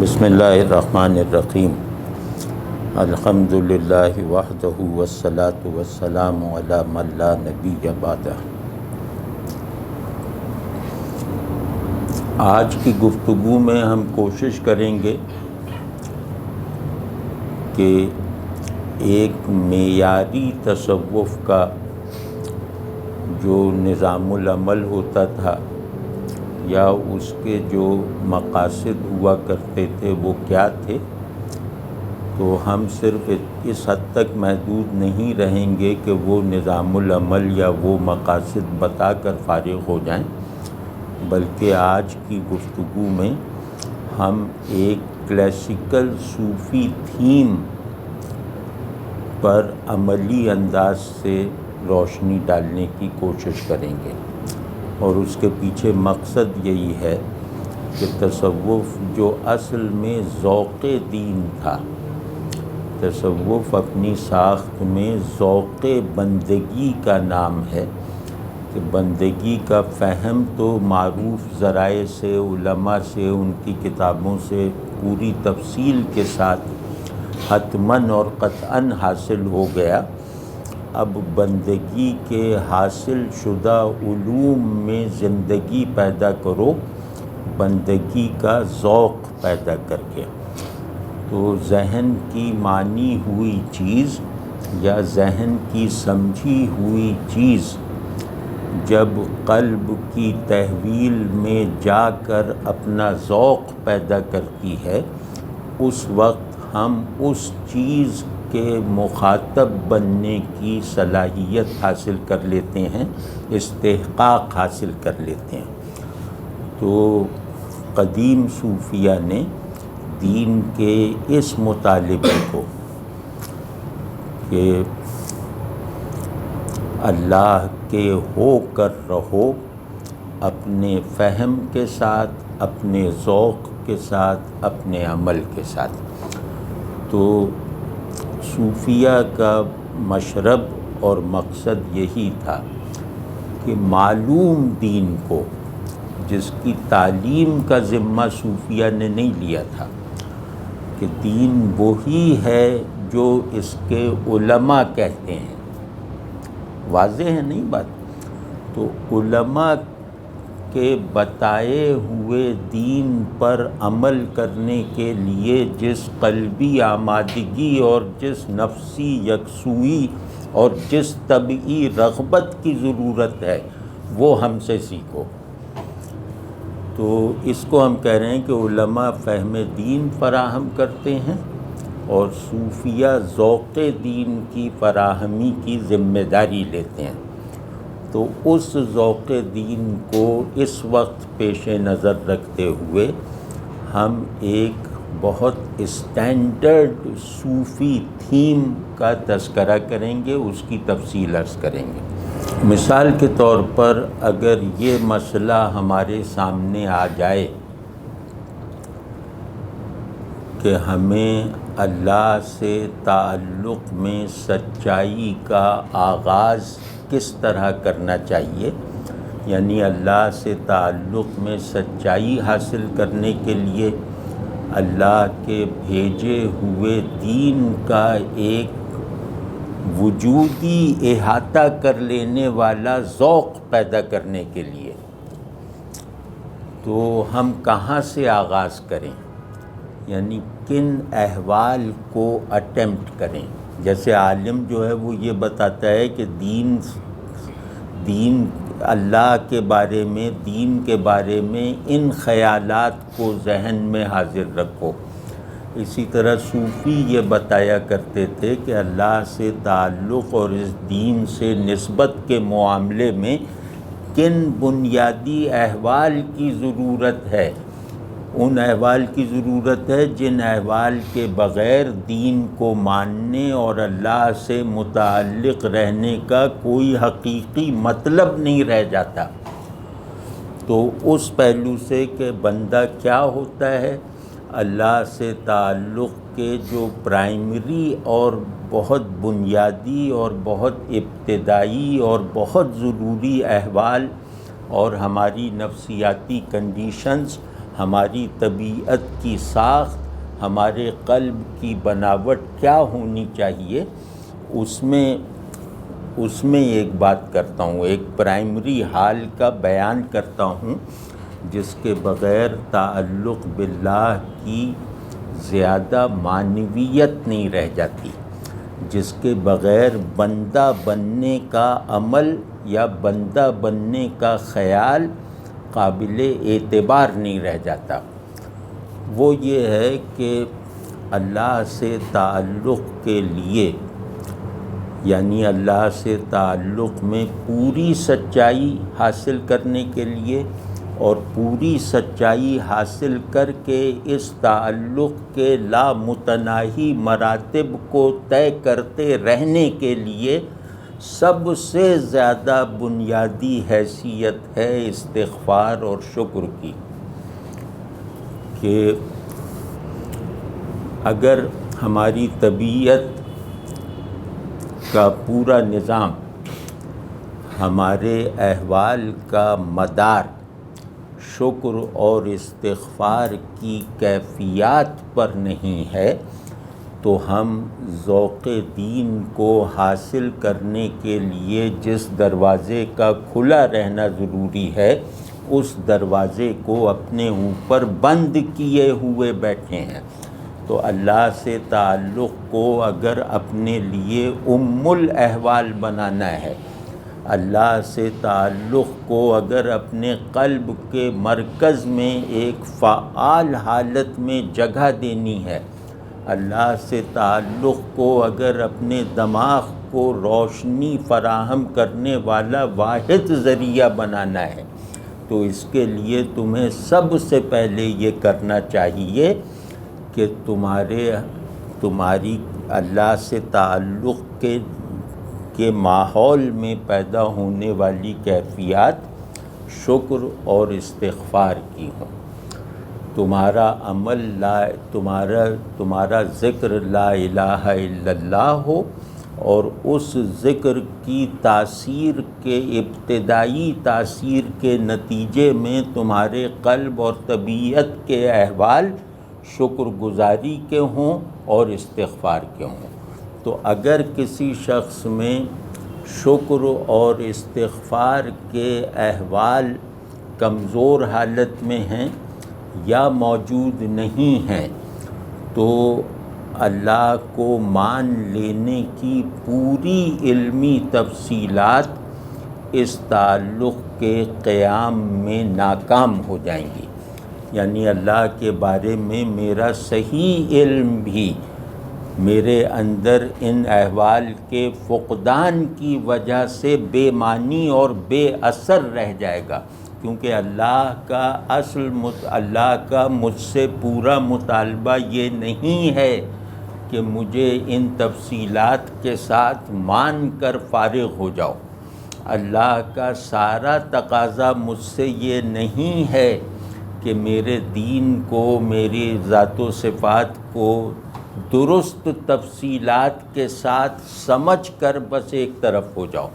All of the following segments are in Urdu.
بسم اللہ الرحمن الرحیم الحمد للہ وحدہ والصلاة والسلام علی من لا نبی بعدہ۔ آج کی گفتگو میں ہم کوشش کریں گے کہ ایک معیاری تصوف کا جو نظام العمل ہوتا تھا یا اس کے جو مقاصد ہوا کرتے تھے وہ کیا تھے، تو ہم صرف اس حد تک محدود نہیں رہیں گے کہ وہ نظام العمل یا وہ مقاصد بتا کر فارغ ہو جائیں، بلکہ آج کی گفتگو میں ہم ایک کلاسیکل صوفی تھیم پر عملی انداز سے روشنی ڈالنے کی کوشش کریں گے، اور اس کے پیچھے مقصد یہی ہے کہ تصوف جو اصل میں ذوق دین تھا، تصوف اپنی ساخت میں ذوق بندگی کا نام ہے کہ بندگی کا فہم تو معروف ذرائع سے، علماء سے، ان کی کتابوں سے پوری تفصیل کے ساتھ حتماً اور قطعاً حاصل ہو گیا۔ اب بندگی کے حاصل شدہ علوم میں زندگی پیدا کرو، بندگی کا ذوق پیدا کر کے۔ تو ذہن کی مانی ہوئی چیز یا ذہن کی سمجھی ہوئی چیز جب قلب کی تحویل میں جا کر اپنا ذوق پیدا کرتی ہے، اس وقت ہم اس چیز کے مخاطب بننے کی صلاحیت حاصل کر لیتے ہیں، استحقاق حاصل کر لیتے ہیں۔ تو قدیم صوفیہ نے دین کے اس مطالبے کو کہ اللہ کے ہو کر رہو، اپنے فہم کے ساتھ، اپنے ذوق کے ساتھ، اپنے عمل کے ساتھ، تو صوفیہ کا مشرب اور مقصد یہی تھا کہ معلوم دین کو، جس کی تعلیم کا ذمہ صوفیہ نے نہیں لیا تھا کہ دین وہی ہے جو اس کے علماء کہتے ہیں، واضح ہے نہیں بات؟ تو علماء کے بتائے ہوئے دین پر عمل کرنے کے لیے جس قلبی آمادگی اور جس نفسی یکسوئی اور جس طبعی رغبت کی ضرورت ہے وہ ہم سے سیکھو۔ تو اس کو ہم کہہ رہے ہیں کہ علماء فہم دین فراہم کرتے ہیں اور صوفیہ ذوق دین کی فراہمی کی ذمہ داری لیتے ہیں۔ تو اس ذوق دین کو اس وقت پیش نظر رکھتے ہوئے ہم ایک بہت اسٹینڈرڈ صوفی تھیم کا تذکرہ کریں گے، اس کی تفصیل عرض کریں گے۔ مثال کے طور پر اگر یہ مسئلہ ہمارے سامنے آ جائے کہ ہمیں اللہ سے تعلق میں سچائی کا آغاز کس طرح کرنا چاہیے، یعنی اللہ سے تعلق میں سچائی حاصل کرنے کے لیے اللہ کے بھیجے ہوئے دین کا ایک وجودی احاطہ کر لینے والا ذوق پیدا کرنے کے لیے، تو ہم کہاں سے آغاز کریں، یعنی کن احوال کو اٹیمپٹ کریں۔ جیسے عالم جو ہے وہ یہ بتاتا ہے کہ دین اللہ کے بارے میں، دین کے بارے میں ان خیالات کو ذہن میں حاضر رکھو۔ اسی طرح صوفی یہ بتایا کرتے تھے کہ اللہ سے تعلق اور اس دین سے نسبت کے معاملے میں کن بنیادی احوال کی ضرورت ہے۔ ان احوال کی ضرورت ہے جن احوال کے بغیر دین کو ماننے اور اللہ سے متعلق رہنے کا کوئی حقیقی مطلب نہیں رہ جاتا۔ تو اس پہلو سے کہ بندہ کیا ہوتا ہے، اللہ سے تعلق کے جو پرائمری اور بہت بنیادی اور بہت ابتدائی اور بہت ضروری احوال اور ہماری نفسیاتی کنڈیشنز ہماری طبیعت کی ساخت، ہمارے قلب کی بناوٹ کیا ہونی چاہیے، اس میں ایک بات کرتا ہوں، ایک پرائمری حال کا بیان کرتا ہوں جس کے بغیر تعلق باللہ کی زیادہ معنویت نہیں رہ جاتی، جس کے بغیر بندہ بننے کا عمل یا بندہ بننے کا خیال قابل اعتبار نہیں رہ جاتا۔ وہ یہ ہے کہ اللہ سے تعلق کے لیے، یعنی اللہ سے تعلق میں پوری سچائی حاصل کرنے کے لیے اور پوری سچائی حاصل کر کے اس تعلق کے لامتناہی مراتب کو طے کرتے رہنے کے لیے سب سے زیادہ بنیادی حیثیت ہے استغفار اور شکر کی، کہ اگر ہماری طبیعت کا پورا نظام، ہمارے احوال کا مدار شکر اور استغفار کی کیفیات پر نہیں ہے، تو ہم ذوق دین کو حاصل کرنے کے لیے جس دروازے کا کھلا رہنا ضروری ہے، اس دروازے کو اپنے اوپر بند کیے ہوئے بیٹھے ہیں۔ تو اللہ سے تعلق کو اگر اپنے لیے ام الاحوال بنانا ہے، اللہ سے تعلق کو اگر اپنے قلب کے مرکز میں ایک فعال حالت میں جگہ دینی ہے، اللہ سے تعلق کو اگر اپنے دماغ کو روشنی فراہم کرنے والا واحد ذریعہ بنانا ہے، تو اس کے لیے تمہیں سب سے پہلے یہ کرنا چاہیے کہ تمہاری اللہ سے تعلق کے ماحول میں پیدا ہونے والی کیفیات شکر اور استغفار کی ہوں، تمہارا عمل تمہارا ذکر لا الہ الا اللہ ہو، اور اس ذکر کی تاثیر کے ابتدائی تاثیر کے نتیجے میں تمہارے قلب اور طبیعت کے احوال شکر گزاری کے ہوں اور استغفار کے ہوں۔ تو اگر کسی شخص میں شکر اور استغفار کے احوال کمزور حالت میں ہیں یا موجود نہیں ہیں، تو اللہ کو مان لینے کی پوری علمی تفصیلات اس تعلق کے قیام میں ناکام ہو جائیں گی، یعنی اللہ کے بارے میں میرا صحیح علم بھی میرے اندر ان احوال کے فقدان کی وجہ سے بے معنی اور بے اثر رہ جائے گا، کیونکہ اللہ کا مجھ سے پورا مطالبہ یہ نہیں ہے کہ مجھے ان تفصیلات کے ساتھ مان کر فارغ ہو جاؤ۔ اللہ کا سارا تقاضا مجھ سے یہ نہیں ہے کہ میرے دین کو، میری ذات و صفات کو درست تفصیلات کے ساتھ سمجھ کر بس ایک طرف ہو جاؤ۔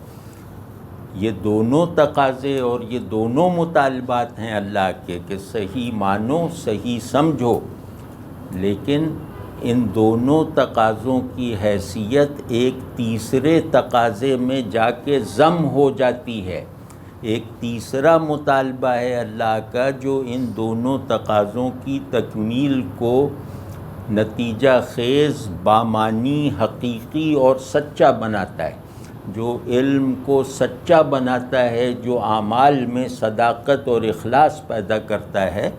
یہ دونوں تقاضے اور یہ دونوں مطالبات ہیں اللہ کے کہ صحیح مانو، صحیح سمجھو، لیکن ان دونوں تقاضوں کی حیثیت ایک تیسرے تقاضے میں جا کے ضم ہو جاتی ہے۔ ایک تیسرا مطالبہ ہے اللہ کا جو ان دونوں تقاضوں کی تکمیل کو نتیجہ خیز، بامانی، حقیقی اور سچا بناتا ہے، جو علم کو سچا بناتا ہے، جو اعمال میں صداقت اور اخلاص پیدا کرتا ہے،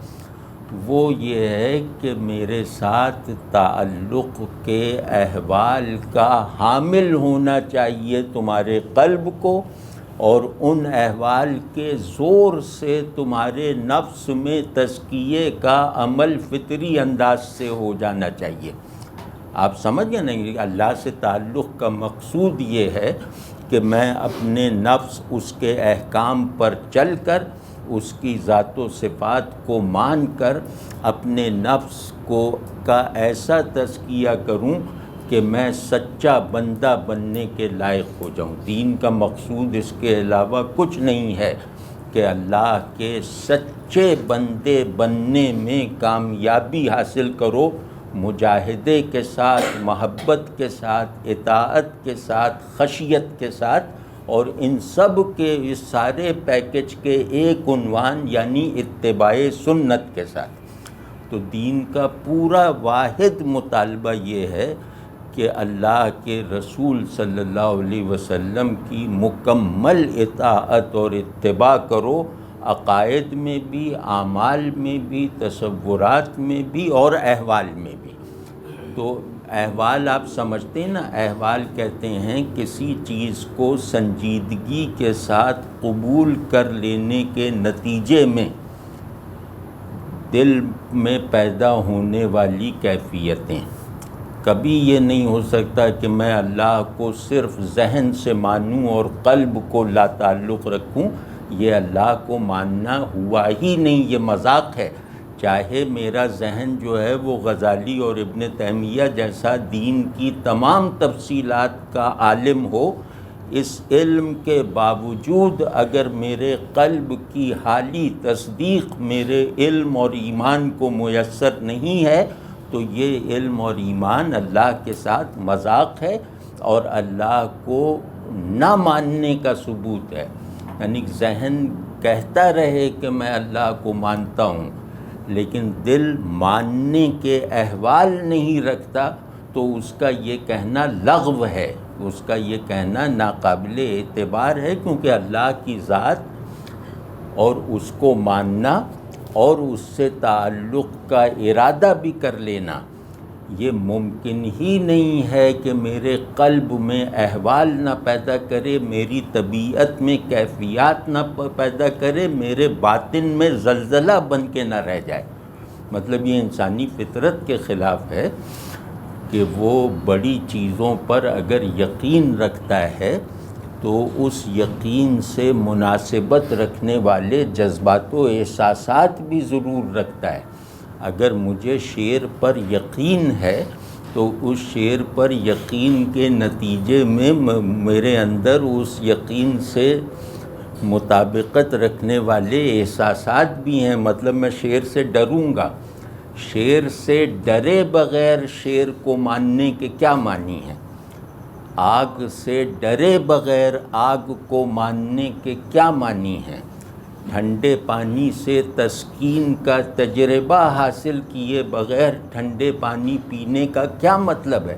وہ یہ ہے کہ میرے ساتھ تعلق کے احوال کا حامل ہونا چاہیے تمہارے قلب کو، اور ان احوال کے زور سے تمہارے نفس میں تزکیے کا عمل فطری انداز سے ہو جانا چاہیے۔ آپ سمجھ گئے نہیں؟ اللہ سے تعلق کا مقصود یہ ہے کہ میں اپنے نفس، اس کے احکام پر چل کر، اس کی ذات و صفات کو مان کر اپنے نفس کا ایسا تزکیہ کروں کہ میں سچا بندہ بننے کے لائق ہو جاؤں۔ دین کا مقصود اس کے علاوہ کچھ نہیں ہے کہ اللہ کے سچے بندے بننے میں کامیابی حاصل کرو، مجاہدے کے ساتھ، محبت کے ساتھ، اطاعت کے ساتھ، خشیت کے ساتھ، اور ان سب کے اس سارے پیکج کے ایک عنوان یعنی اتباع سنت کے ساتھ۔ تو دین کا پورا واحد مطالبہ یہ ہے کہ اللہ کے رسول صلی اللہ علیہ وسلم کی مکمل اطاعت اور اتباع کرو، عقائد میں بھی، اعمال میں بھی، تصورات میں بھی اور احوال میں بھی۔ تو احوال آپ سمجھتے ہیں نا، احوال کہتے ہیں کسی چیز کو سنجیدگی کے ساتھ قبول کر لینے کے نتیجے میں دل میں پیدا ہونے والی کیفیتیں۔ کبھی یہ نہیں ہو سکتا کہ میں اللہ کو صرف ذہن سے مانوں اور قلب کو لا تعلق رکھوں، یہ اللہ کو ماننا ہوا ہی نہیں، یہ مذاق ہے۔ چاہے میرا ذہن جو ہے وہ غزالی اور ابن تیمیہ جیسا دین کی تمام تفصیلات کا عالم ہو، اس علم کے باوجود اگر میرے قلب کی حالی تصدیق میرے علم اور ایمان کو میسر نہیں ہے تو یہ علم اور ایمان اللہ کے ساتھ مذاق ہے اور اللہ کو نہ ماننے کا ثبوت ہے۔ یعنی ذہن کہتا رہے کہ میں اللہ کو مانتا ہوں لیکن دل ماننے کے احوال نہیں رکھتا تو اس کا یہ کہنا لغو ہے، اس کا یہ کہنا ناقابل اعتبار ہے، کیونکہ اللہ کی ذات اور اس کو ماننا اور اس سے تعلق کا ارادہ بھی کر لینا یہ ممکن ہی نہیں ہے کہ میرے قلب میں احوال نہ پیدا کرے، میری طبیعت میں کیفیات نہ پیدا کرے، میرے باطن میں زلزلہ بن کے نہ رہ جائے۔ مطلب یہ انسانی فطرت کے خلاف ہے کہ وہ بڑی چیزوں پر اگر یقین رکھتا ہے تو اس یقین سے مناسبت رکھنے والے جذبات و احساسات بھی ضرور رکھتا ہے۔ اگر مجھے شعر پر یقین ہے تو اس شعر پر یقین کے نتیجے میں میرے اندر اس یقین سے مطابقت رکھنے والے احساسات بھی ہیں۔ مطلب میں شعر سے ڈروں گا، شعر سے ڈرے بغیر شعر کو ماننے کے کیا معنی ہیں؟ آگ سے ڈرے بغیر آگ کو ماننے کے کیا معنی ہیں؟ ٹھنڈے پانی سے تسکین کا تجربہ حاصل کیے بغیر ٹھنڈے پانی پینے کا کیا مطلب ہے؟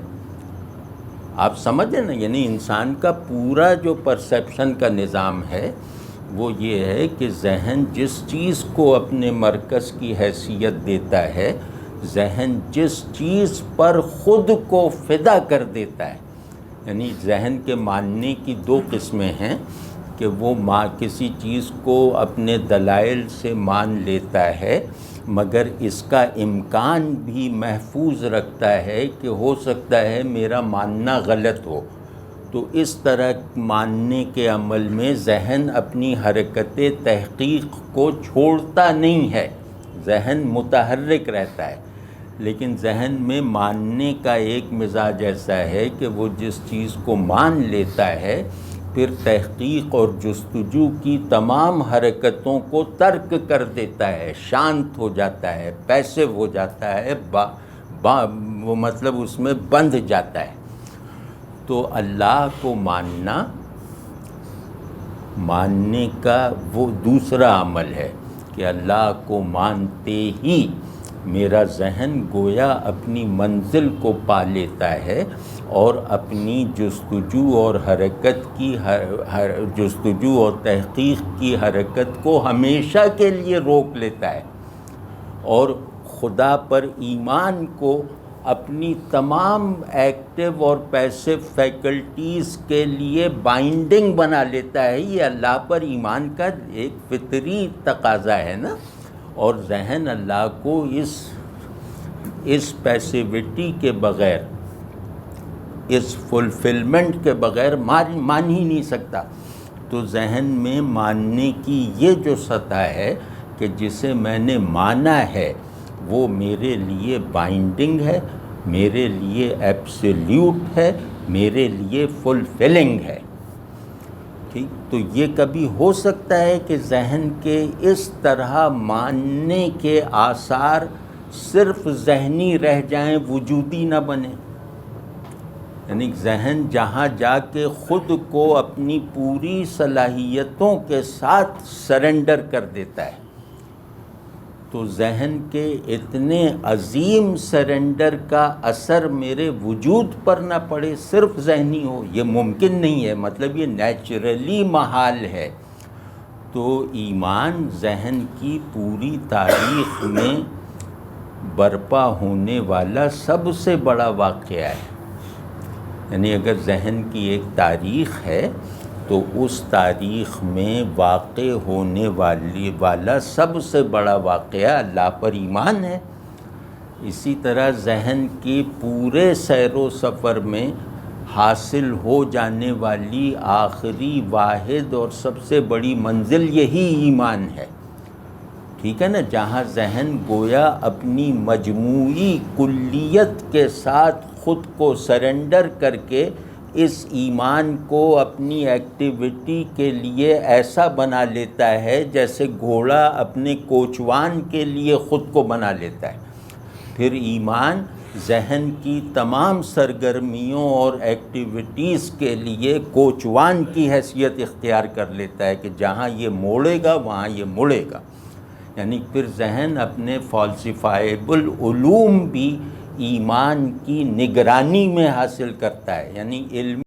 آپ سمجھیں نا، یعنی انسان کا پورا جو پرسیپشن کا نظام ہے وہ یہ ہے کہ ذہن جس چیز کو اپنے مرکز کی حیثیت دیتا ہے، ذہن جس چیز پر خود کو فدا کر دیتا ہے، یعنی ذہن کے ماننے کی دو قسمیں ہیں کہ وہ کسی چیز کو اپنے دلائل سے مان لیتا ہے مگر اس کا امکان بھی محفوظ رکھتا ہے کہ ہو سکتا ہے میرا ماننا غلط ہو، تو اس طرح ماننے کے عمل میں ذہن اپنی حرکت تحقیق کو چھوڑتا نہیں ہے، ذہن متحرک رہتا ہے۔ لیکن ذہن میں ماننے کا ایک مزاج ایسا ہے کہ وہ جس چیز کو مان لیتا ہے پھر تحقیق اور جستجو کی تمام حرکتوں کو ترک کر دیتا ہے، شانت ہو جاتا ہے، پیسو ہو جاتا ہے، وہ مطلب اس میں بندھ جاتا ہے۔ تو اللہ کو ماننے کا وہ دوسرا عمل ہے کہ اللہ کو مانتے ہی میرا ذہن گویا اپنی منزل کو پا لیتا ہے اور اپنی جستجو اور جستجو اور تحقیق کی حرکت کو ہمیشہ کے لیے روک لیتا ہے اور خدا پر ایمان کو اپنی تمام ایکٹیو اور پیسو فیکلٹیز کے لیے بائنڈنگ بنا لیتا ہے۔ یہ اللہ پر ایمان کا ایک فطری تقاضا ہے نا، اور ذہن اللہ کو اس پیسیوٹی کے بغیر، اس فلفلمنٹ کے بغیر مان ہی نہیں سکتا۔ تو ذہن میں ماننے کی یہ جو سطح ہے کہ جسے میں نے مانا ہے وہ میرے لیے بائنڈنگ ہے، میرے لیے ایبسلیوٹ ہے، میرے لیے فلفلنگ ہے، ٹھیک۔ تو یہ کبھی ہو سکتا ہے کہ ذہن کے اس طرح ماننے کے آثار صرف ذہنی رہ جائیں، وجودی نہ بنے؟ یعنی ذہن جہاں جا کے خود کو اپنی پوری صلاحیتوں کے ساتھ سرنڈر کر دیتا ہے، تو ذہن کے اتنے عظیم سرنڈر کا اثر میرے وجود پر نہ پڑے، صرف ذہنی ہو، یہ ممکن نہیں ہے، مطلب یہ نیچرلی محال ہے۔ تو ایمان ذہن کی پوری تاریخ میں برپا ہونے والا سب سے بڑا واقعہ ہے۔ یعنی اگر ذہن کی ایک تاریخ ہے تو اس تاریخ میں واقع ہونے والا سب سے بڑا واقعہ اللہ پر ایمان ہے۔ اسی طرح ذہن کی پورے سیر و سفر میں حاصل ہو جانے والی آخری واحد اور سب سے بڑی منزل یہی ایمان ہے، ٹھیک ہے نا؟ جہاں ذہن گویا اپنی مجموعی کلیت کے ساتھ خود کو سرنڈر کر کے اس ایمان کو اپنی ایکٹیویٹی کے لیے ایسا بنا لیتا ہے جیسے گھوڑا اپنے کوچوان کے لیے خود کو بنا لیتا ہے۔ پھر ایمان ذہن کی تمام سرگرمیوں اور ایکٹیویٹیز کے لیے کوچوان کی حیثیت اختیار کر لیتا ہے کہ جہاں یہ موڑے گا وہاں یہ مڑے گا۔ یعنی پھر ذہن اپنے فالسیفائبل علوم بھی ایمان کی نگرانی میں حاصل کرتا ہے، یعنی علمی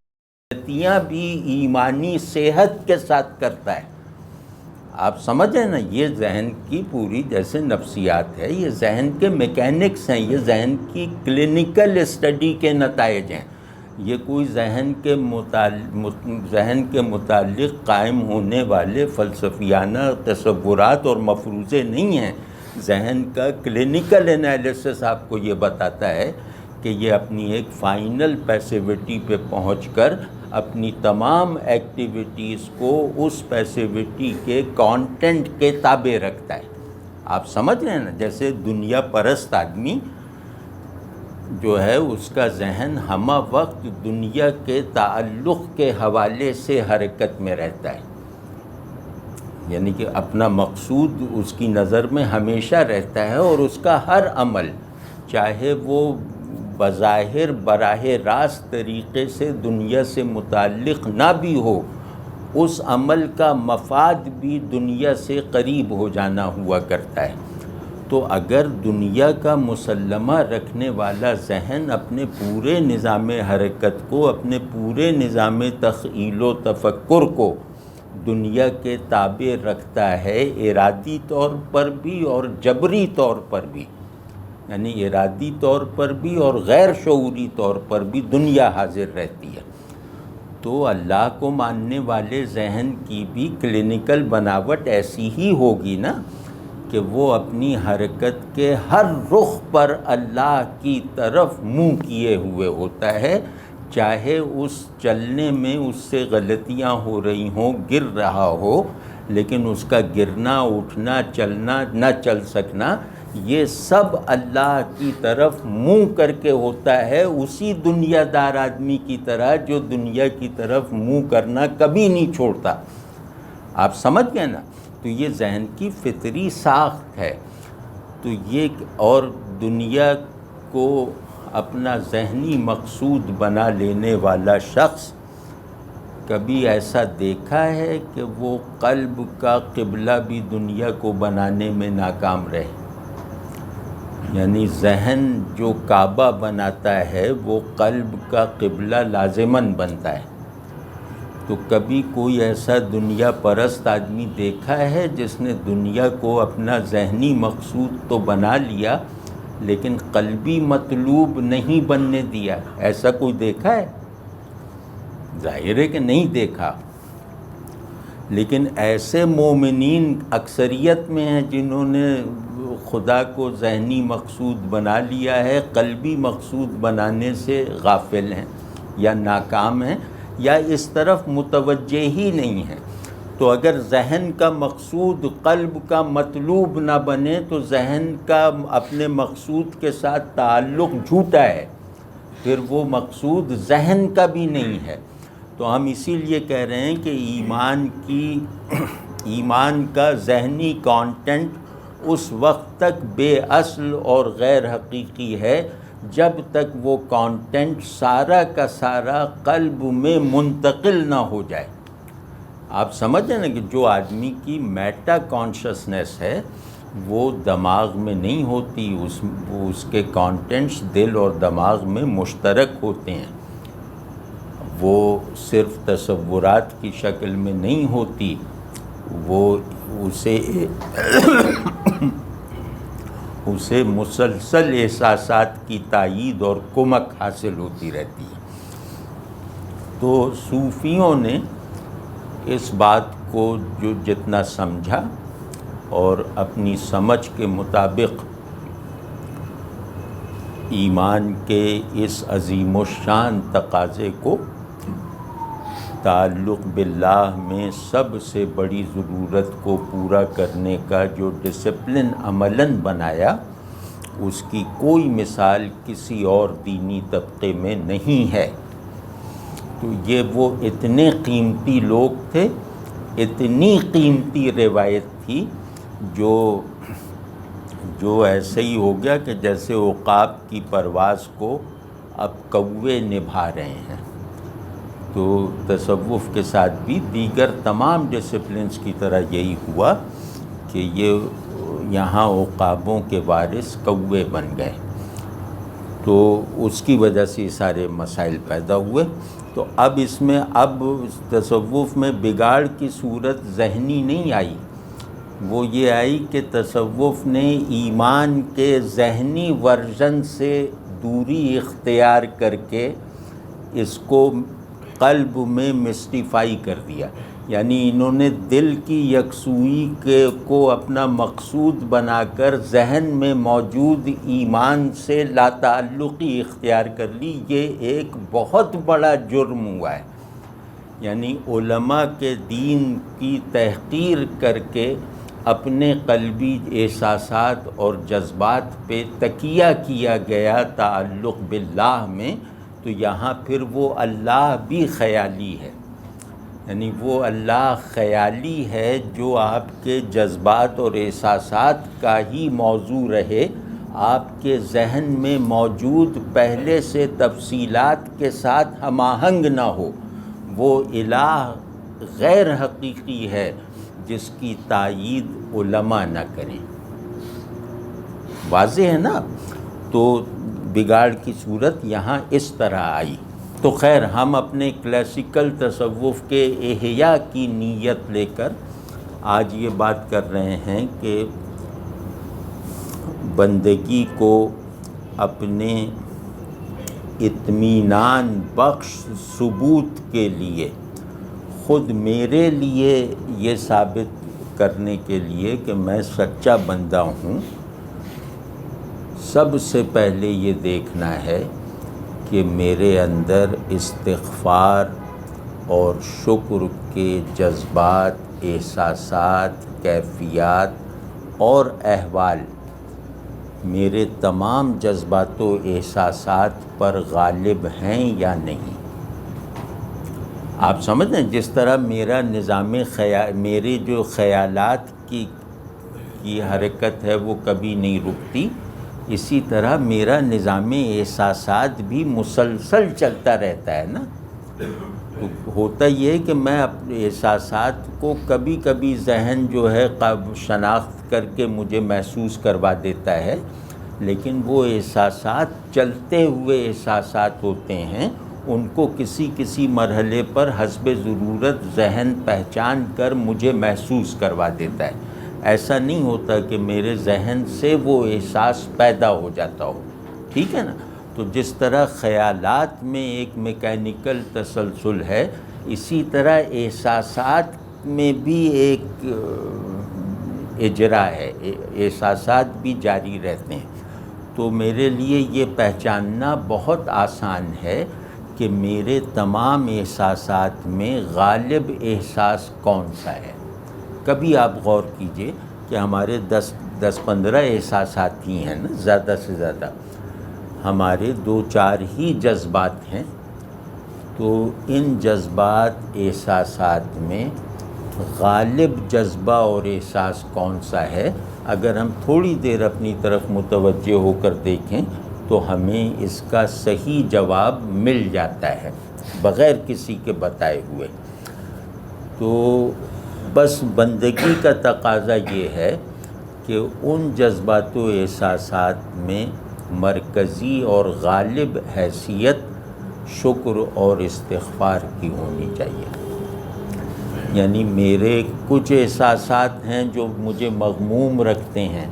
بھی ایمانی صحت کے ساتھ کرتا ہے۔ آپ سمجھیں نا، یہ ذہن کی پوری جیسے نفسیات ہے، یہ ذہن کے میکینکس ہیں، یہ ذہن کی کلینکل اسٹڈی کے نتائج ہیں۔ یہ کوئی ذہن کے متعلق قائم ہونے والے فلسفیانہ تصورات اور مفروضے نہیں ہیں۔ ذہن کا کلینکل انالیسس آپ کو یہ بتاتا ہے کہ یہ اپنی ایک فائنل پیسیوٹی پہ پہنچ کر اپنی تمام ایکٹیویٹیز کو اس پیسیوٹی کے کانٹینٹ کے تابع رکھتا ہے۔ آپ سمجھ رہے ہیں نا؟ جیسے دنیا پرست آدمی جو ہے اس کا ذہن ہمہ وقت دنیا کے تعلق کے حوالے سے حرکت میں رہتا ہے، یعنی کہ اپنا مقصود اس کی نظر میں ہمیشہ رہتا ہے، اور اس کا ہر عمل چاہے وہ بظاہر براہ راست طریقے سے دنیا سے متعلق نہ بھی ہو، اس عمل کا مفاد بھی دنیا سے قریب ہو جانا ہوا کرتا ہے۔ تو اگر دنیا کا مسلمہ رکھنے والا ذہن اپنے پورے نظام حرکت کو، اپنے پورے نظام تخیل و تفکر کو دنیا کے تابع رکھتا ہے، ارادی طور پر بھی اور جبری طور پر بھی، یعنی ارادی طور پر بھی اور غیر شعوری طور پر بھی دنیا حاضر رہتی ہے، تو اللہ کو ماننے والے ذہن کی بھی کلینکل بناوٹ ایسی ہی ہوگی نا کہ وہ اپنی حرکت کے ہر رخ پر اللہ کی طرف منہ کیے ہوئے ہوتا ہے، چاہے اس چلنے میں اس سے غلطیاں ہو رہی ہوں، گر رہا ہو، لیکن اس کا گرنا، اٹھنا، چلنا، نہ چل سکنا، یہ سب اللہ کی طرف منہ کر کے ہوتا ہے، اسی دنیا دار آدمی کی طرح جو دنیا کی طرف منہ کرنا کبھی نہیں چھوڑتا۔ آپ سمجھ گئے نا؟ تو یہ ذہن کی فطری ساخت ہے۔ تو یہ اور دنیا کو اپنا ذہنی مقصود بنا لینے والا شخص کبھی ایسا دیکھا ہے کہ وہ قلب کا قبلہ بھی دنیا کو بنانے میں ناکام رہے؟ یعنی ذہن جو کعبہ بناتا ہے وہ قلب کا قبلہ لازماً بنتا ہے۔ تو کبھی کوئی ایسا دنیا پرست آدمی دیکھا ہے جس نے دنیا کو اپنا ذہنی مقصود تو بنا لیا لیکن قلبی مطلوب نہیں بننے دیا؟ ایسا کوئی دیکھا ہے؟ ظاہر ہے کہ نہیں دیکھا۔ لیکن ایسے مومنین اکثریت میں ہیں جنہوں نے خدا کو ذہنی مقصود بنا لیا ہے، قلبی مقصود بنانے سے غافل ہیں یا ناکام ہیں یا اس طرف متوجہ ہی نہیں ہیں۔ تو اگر ذہن کا مقصود قلب کا مطلوب نہ بنے تو ذہن کا اپنے مقصود کے ساتھ تعلق جھوٹا ہے، پھر وہ مقصود ذہن کا بھی نہیں ہے۔ تو ہم اسی لیے کہہ رہے ہیں کہ ایمان کا ذہنی کانٹینٹ اس وقت تک بے اصل اور غیر حقیقی ہے جب تک وہ کانٹینٹ سارا کا سارا قلب میں منتقل نہ ہو جائے۔ آپ سمجھیں نا کہ جو آدمی کی میٹا کانشسنس ہے وہ دماغ میں نہیں ہوتی، اس کے کانٹینٹس دل اور دماغ میں مشترک ہوتے ہیں، وہ صرف تصورات کی شکل میں نہیں ہوتی، وہ اسے مسلسل احساسات کی تائید اور کمک حاصل ہوتی رہتی ہے۔ تو صوفیوں نے اس بات کو جو جتنا سمجھا اور اپنی سمجھ کے مطابق ایمان کے اس عظیم الشان تقاضے کو تعلق باللہ میں سب سے بڑی ضرورت کو پورا کرنے کا جو ڈسپلن عملاً بنایا، اس کی کوئی مثال کسی اور دینی طبقے میں نہیں ہے۔ تو یہ وہ اتنے قیمتی لوگ تھے، اتنی قیمتی روایت تھی جو ایسے ہی ہو گیا کہ جیسے عقاب کی پرواز کو اب کوے نبھا رہے ہیں۔ تو تصوف کے ساتھ بھی دیگر تمام ڈسپلنز کی طرح یہی ہوا کہ یہ یہاں عقابوں کے وارث کوے بن گئے، تو اس کی وجہ سے یہ سارے مسائل پیدا ہوئے۔ تو اب اس میں تصوف میں بگاڑ کی صورت ذہنی نہیں آئی، وہ یہ آئی کہ تصوف نے ایمان کے ذہنی ورژن سے دوری اختیار کر کے اس کو قلب میں مسٹیفائی کر دیا، یعنی انہوں نے دل کی یکسوئی کو اپنا مقصود بنا کر ذہن میں موجود ایمان سے لاتعلقی اختیار کر لی۔ یہ ایک بہت بڑا جرم ہوا ہے، یعنی علماء کے دین کی تحقیر کر کے اپنے قلبی احساسات اور جذبات پہ تکیہ کیا گیا تعلق باللہ میں، تو یہاں پھر وہ اللہ بھی خیالی ہے، یعنی وہ اللہ خیالی ہے جو آپ کے جذبات اور احساسات کا ہی موضوع رہے، آپ کے ذہن میں موجود پہلے سے تفصیلات کے ساتھ ہم آہنگ نہ ہو۔ وہ الہ غیر حقیقی ہے جس کی تائید علماء نہ کریں۔ واضح ہے نا؟ تو بگاڑ کی صورت یہاں اس طرح آئی۔ تو خیر، ہم اپنے کلاسیکل تصوف کے احیاء کی نیت لے کر آج یہ بات کر رہے ہیں کہ بندگی کو اپنے اطمینان بخش ثبوت کے لیے، خود میرے لیے یہ ثابت کرنے کے لیے کہ میں سچا بندہ ہوں، سب سے پہلے یہ دیکھنا ہے کہ میرے اندر استغفار اور شکر کے جذبات، احساسات، کیفیات اور احوال میرے تمام جذبات و احساسات پر غالب ہیں یا نہیں۔ آپ سمجھ رہے ہیں؟ جس طرح میرا نظام میرے جو خیالات کی حرکت ہے وہ کبھی نہیں رکتی، اسی طرح میرا نظام احساسات بھی مسلسل چلتا رہتا ہے نا۔ تو ہوتا یہ ہے کہ میں اپنے احساسات کو کبھی کبھی ذہن جو ہے شناخت کر کے مجھے محسوس کروا دیتا ہے، لیکن وہ احساسات چلتے ہوئے احساسات ہوتے ہیں، ان کو کسی مرحلے پر حسب ضرورت ذہن پہچان کر مجھے محسوس کروا دیتا ہے۔ ایسا نہیں ہوتا کہ میرے ذہن سے وہ احساس پیدا ہو جاتا ہو، ٹھیک ہے نا؟ تو جس طرح خیالات میں ایک میکینیکل تسلسل ہے، اسی طرح احساسات میں بھی ایک اجرا ہے، احساسات بھی جاری رہتے ہیں۔ تو میرے لیے یہ پہچاننا بہت آسان ہے کہ میرے تمام احساسات میں غالب احساس کون سا ہے۔ کبھی آپ غور کیجئے کہ ہمارے 10-15 احساسات ہی ہیں نا، زیادہ سے زیادہ ہمارے 2-4 ہی جذبات ہیں، تو ان جذبات احساسات میں غالب جذبہ اور احساس کون سا ہے، اگر ہم تھوڑی دیر اپنی طرف متوجہ ہو کر دیکھیں تو ہمیں اس کا صحیح جواب مل جاتا ہے بغیر کسی کے بتائے ہوئے۔ تو بس بندگی کا تقاضا یہ ہے کہ ان جذبات و احساسات میں مرکزی اور غالب حیثیت شکر اور استغفار کی ہونی چاہیے۔ یعنی میرے کچھ احساسات ہیں جو مجھے مغموم رکھتے ہیں،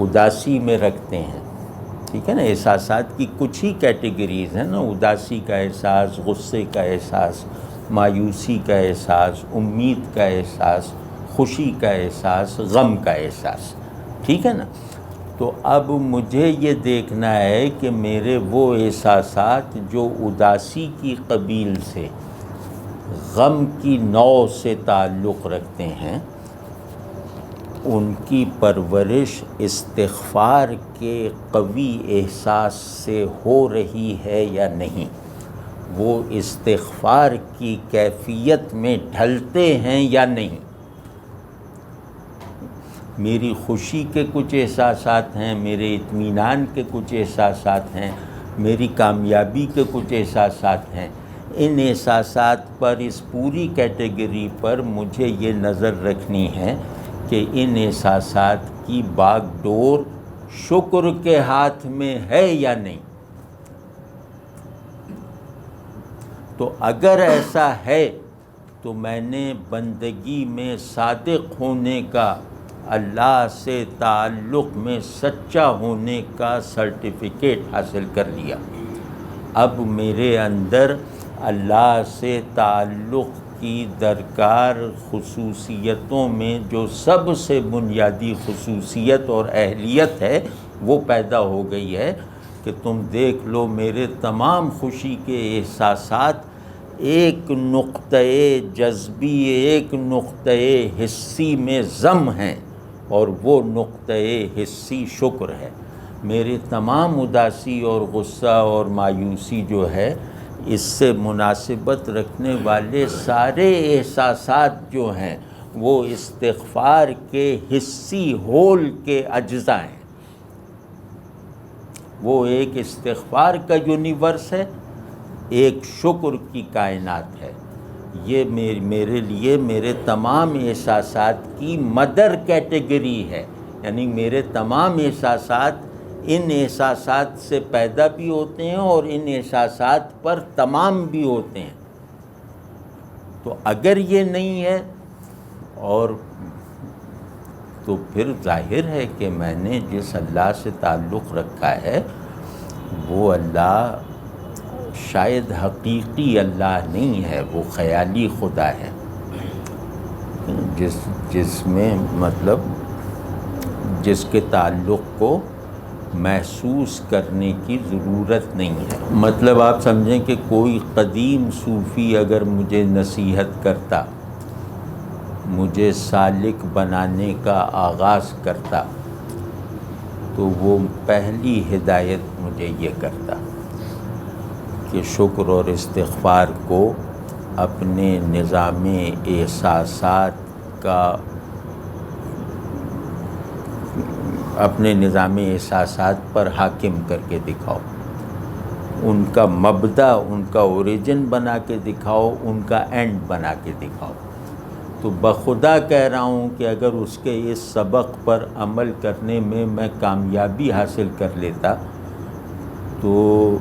اداسی میں رکھتے ہیں، ٹھیک ہے نا۔ احساسات کی کچھ ہی کیٹیگریز ہیں نا، اداسی کا احساس، غصے کا احساس، مایوسی کا احساس، امید کا احساس، خوشی کا احساس، غم کا احساس، ٹھیک ہے نا۔ تو اب مجھے یہ دیکھنا ہے کہ میرے وہ احساسات جو اداسی کی قبیل سے، غم کی نوع سے تعلق رکھتے ہیں، ان کی پرورش استغفار کے قوی احساس سے ہو رہی ہے یا نہیں، وہ استغفار کی کیفیت میں ڈھلتے ہیں یا نہیں۔ میری خوشی کے کچھ احساسات ہیں، میرے اطمینان کے کچھ احساسات ہیں، میری کامیابی کے کچھ احساسات ہیں۔ ان احساسات پر، اس پوری کیٹیگری پر مجھے یہ نظر رکھنی ہے کہ ان احساسات کی باغ ڈور شکر کے ہاتھ میں ہے یا نہیں۔ تو اگر ایسا ہے تو میں نے بندگی میں صادق ہونے کا، اللہ سے تعلق میں سچا ہونے کا سرٹیفکیٹ حاصل کر لیا۔ اب میرے اندر اللہ سے تعلق کی درکار خصوصیتوں میں جو سب سے بنیادی خصوصیت اور اہلیت ہے وہ پیدا ہو گئی ہے کہ تم دیکھ لو میرے تمام خوشی کے احساسات ایک نقطۂ جذبی، ایک نقطۂ حسی میں ضم ہیں، اور وہ نقطۂ حسی شکر ہے۔ میرے تمام اداسی اور غصہ اور مایوسی جو ہے، اس سے مناسبت رکھنے والے سارے احساسات جو ہیں وہ استغفار کے حسی ہول کے اجزاء ہیں۔ وہ ایک استغفار کا یونیورس ہے، ایک شکر کی کائنات ہے۔ یہ میرے لیے میرے تمام احساسات کی مدر کیٹیگری ہے، یعنی میرے تمام احساسات ان احساسات سے پیدا بھی ہوتے ہیں اور ان احساسات پر تمام بھی ہوتے ہیں۔ تو اگر یہ نہیں ہے اور تو پھر ظاہر ہے کہ میں نے جس اللہ سے تعلق رکھا ہے وہ اللہ شاید حقیقی اللہ نہیں ہے، وہ خیالی خدا ہے، جس میں مطلب جس کے تعلق کو محسوس کرنے کی ضرورت نہیں ہے۔ مطلب آپ سمجھیں کہ کوئی قدیم صوفی اگر مجھے نصیحت کرتا، مجھے سالک بنانے کا آغاز کرتا، تو وہ پہلی ہدایت مجھے یہ کرتا کہ شکر اور استغفار کو اپنے نظام احساسات کا، اپنے نظام احساسات پر حاکم کر کے دکھاؤ، ان کا مبدا، ان کا اوریجن بنا کے دکھاؤ، ان کا اینڈ بنا کے دکھاؤ۔ تو بخدا کہہ رہا ہوں کہ اگر اس کے اس سبق پر عمل کرنے میں میں کامیابی حاصل کر لیتا تو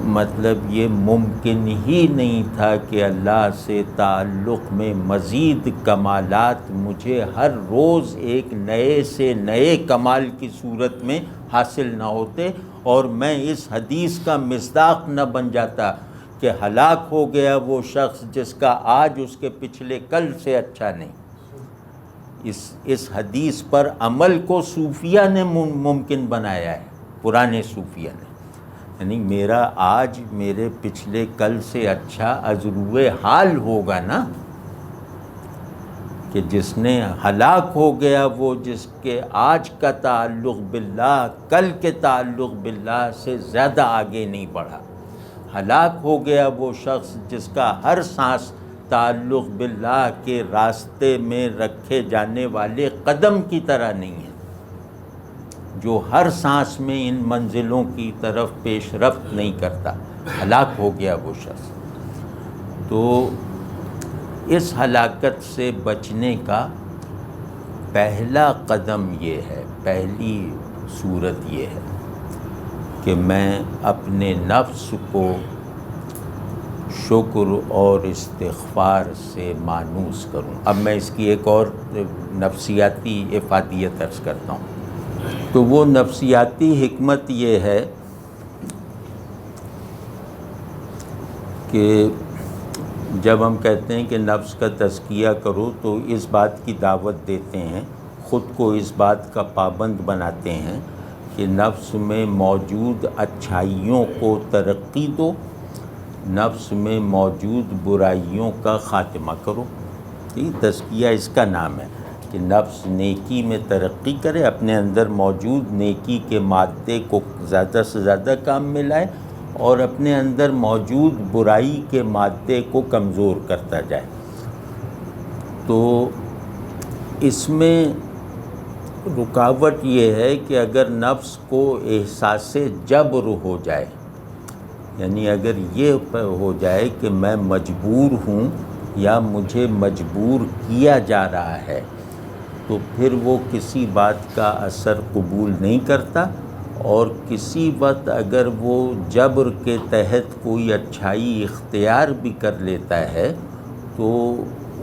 مطلب یہ ممکن ہی نہیں تھا کہ اللہ سے تعلق میں مزید کمالات مجھے ہر روز ایک نئے سے نئے کمال کی صورت میں حاصل نہ ہوتے، اور میں اس حدیث کا مصداق نہ بن جاتا کہ ہلاک ہو گیا وہ شخص جس کا آج اس کے پچھلے کل سے اچھا نہیں۔ اس حدیث پر عمل کو صوفیہ نے ممکن بنایا ہے، پرانے صوفیہ نے، یعنی میرا آج میرے پچھلے کل سے اچھا ازروِ حال ہوگا نا، کہ جس نے ہلاک ہو گیا وہ جس کے آج کا تعلق باللہ کل کے تعلق باللہ سے زیادہ آگے نہیں بڑھا۔ ہلاک ہو گیا وہ شخص جس کا ہر سانس تعلق باللہ کے راستے میں رکھے جانے والے قدم کی طرح نہیں ہے، جو ہر سانس میں ان منزلوں کی طرف پیش رفت نہیں کرتا، ہلاک ہو گیا وہ شخص۔ تو اس ہلاکت سے بچنے کا پہلا قدم یہ ہے، پہلی صورت یہ ہے کہ میں اپنے نفس کو شکر اور استغفار سے مانوس کروں۔ اب میں اس کی ایک اور نفسیاتی افادیت عرض کرتا ہوں۔ تو وہ نفسیاتی حکمت یہ ہے کہ جب ہم کہتے ہیں کہ نفس کا تزکیہ کرو تو اس بات کی دعوت دیتے ہیں، خود کو اس بات کا پابند بناتے ہیں کہ نفس میں موجود اچھائیوں کو ترقی دو، نفس میں موجود برائیوں کا خاتمہ کرو۔ یہ تزکیہ اس کا نام ہے کہ نفس نیکی میں ترقی کرے، اپنے اندر موجود نیکی کے مادے کو زیادہ سے زیادہ کام میں لائے اور اپنے اندر موجود برائی کے مادے کو کمزور کرتا جائے۔ تو اس میں رکاوٹ یہ ہے کہ اگر نفس کو احساس جبر ہو جائے، یعنی اگر یہ ہو جائے کہ میں مجبور ہوں یا مجھے مجبور کیا جا رہا ہے، تو پھر وہ کسی بات کا اثر قبول نہیں کرتا، اور کسی وقت اگر وہ جبر کے تحت کوئی اچھائی اختیار بھی کر لیتا ہے تو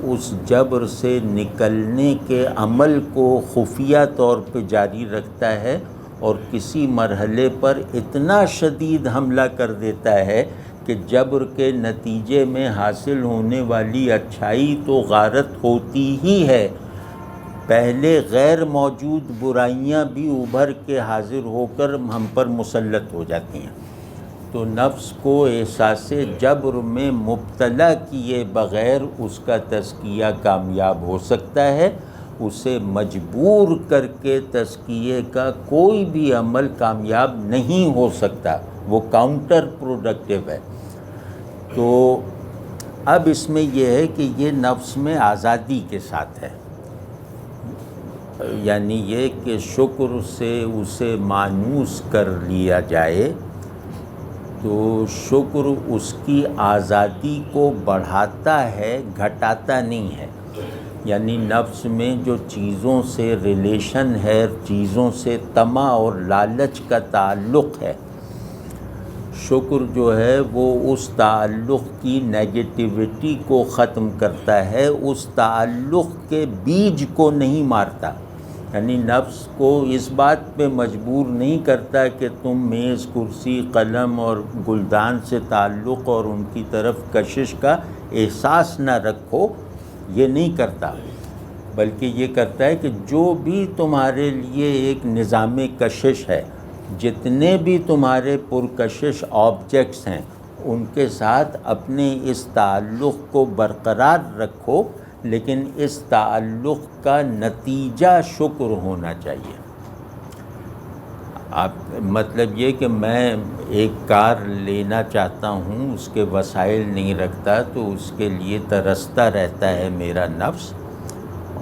اس جبر سے نکلنے کے عمل کو خفیہ طور پہ جاری رکھتا ہے، اور کسی مرحلے پر اتنا شدید حملہ کر دیتا ہے کہ جبر کے نتیجے میں حاصل ہونے والی اچھائی تو غارت ہوتی ہی ہے، پہلے غیر موجود برائیاں بھی ابھر کے حاضر ہو کر ہم پر مسلط ہو جاتی ہیں۔ تو نفس کو احساس جبر میں مبتلا کیے بغیر اس کا تزکیہ کامیاب ہو سکتا ہے، اسے مجبور کر کے تزکیے کا کوئی بھی عمل کامیاب نہیں ہو سکتا، وہ کاؤنٹر پروڈکٹیو ہے۔ تو اب اس میں یہ ہے کہ یہ نفس میں آزادی کے ساتھ ہے، یعنی یہ کہ شکر سے اسے مانوس کر لیا جائے تو شکر اس کی آزادی کو بڑھاتا ہے، گھٹاتا نہیں ہے۔ یعنی نفس میں جو چیزوں سے ریلیشن ہے، چیزوں سے طمع اور لالچ کا تعلق ہے، شکر جو ہے وہ اس تعلق کی نیگیٹیوٹی کو ختم کرتا ہے، اس تعلق کے بیج کو نہیں مارتا۔ یعنی نفس کو اس بات پہ مجبور نہیں کرتا کہ تم میز، کرسی، قلم اور گلدان سے تعلق اور ان کی طرف کشش کا احساس نہ رکھو، یہ نہیں کرتا، بلکہ یہ کرتا ہے کہ جو بھی تمہارے لیے ایک نظام کشش ہے، جتنے بھی تمہارے پرکشش آبجیکٹس ہیں، ان کے ساتھ اپنے اس تعلق کو برقرار رکھو، لیکن اس تعلق کا نتیجہ شکر ہونا چاہیے۔ مطلب یہ کہ میں ایک کار لینا چاہتا ہوں، اس کے وسائل نہیں رکھتا تو اس کے لیے ترستا رہتا ہے میرا نفس،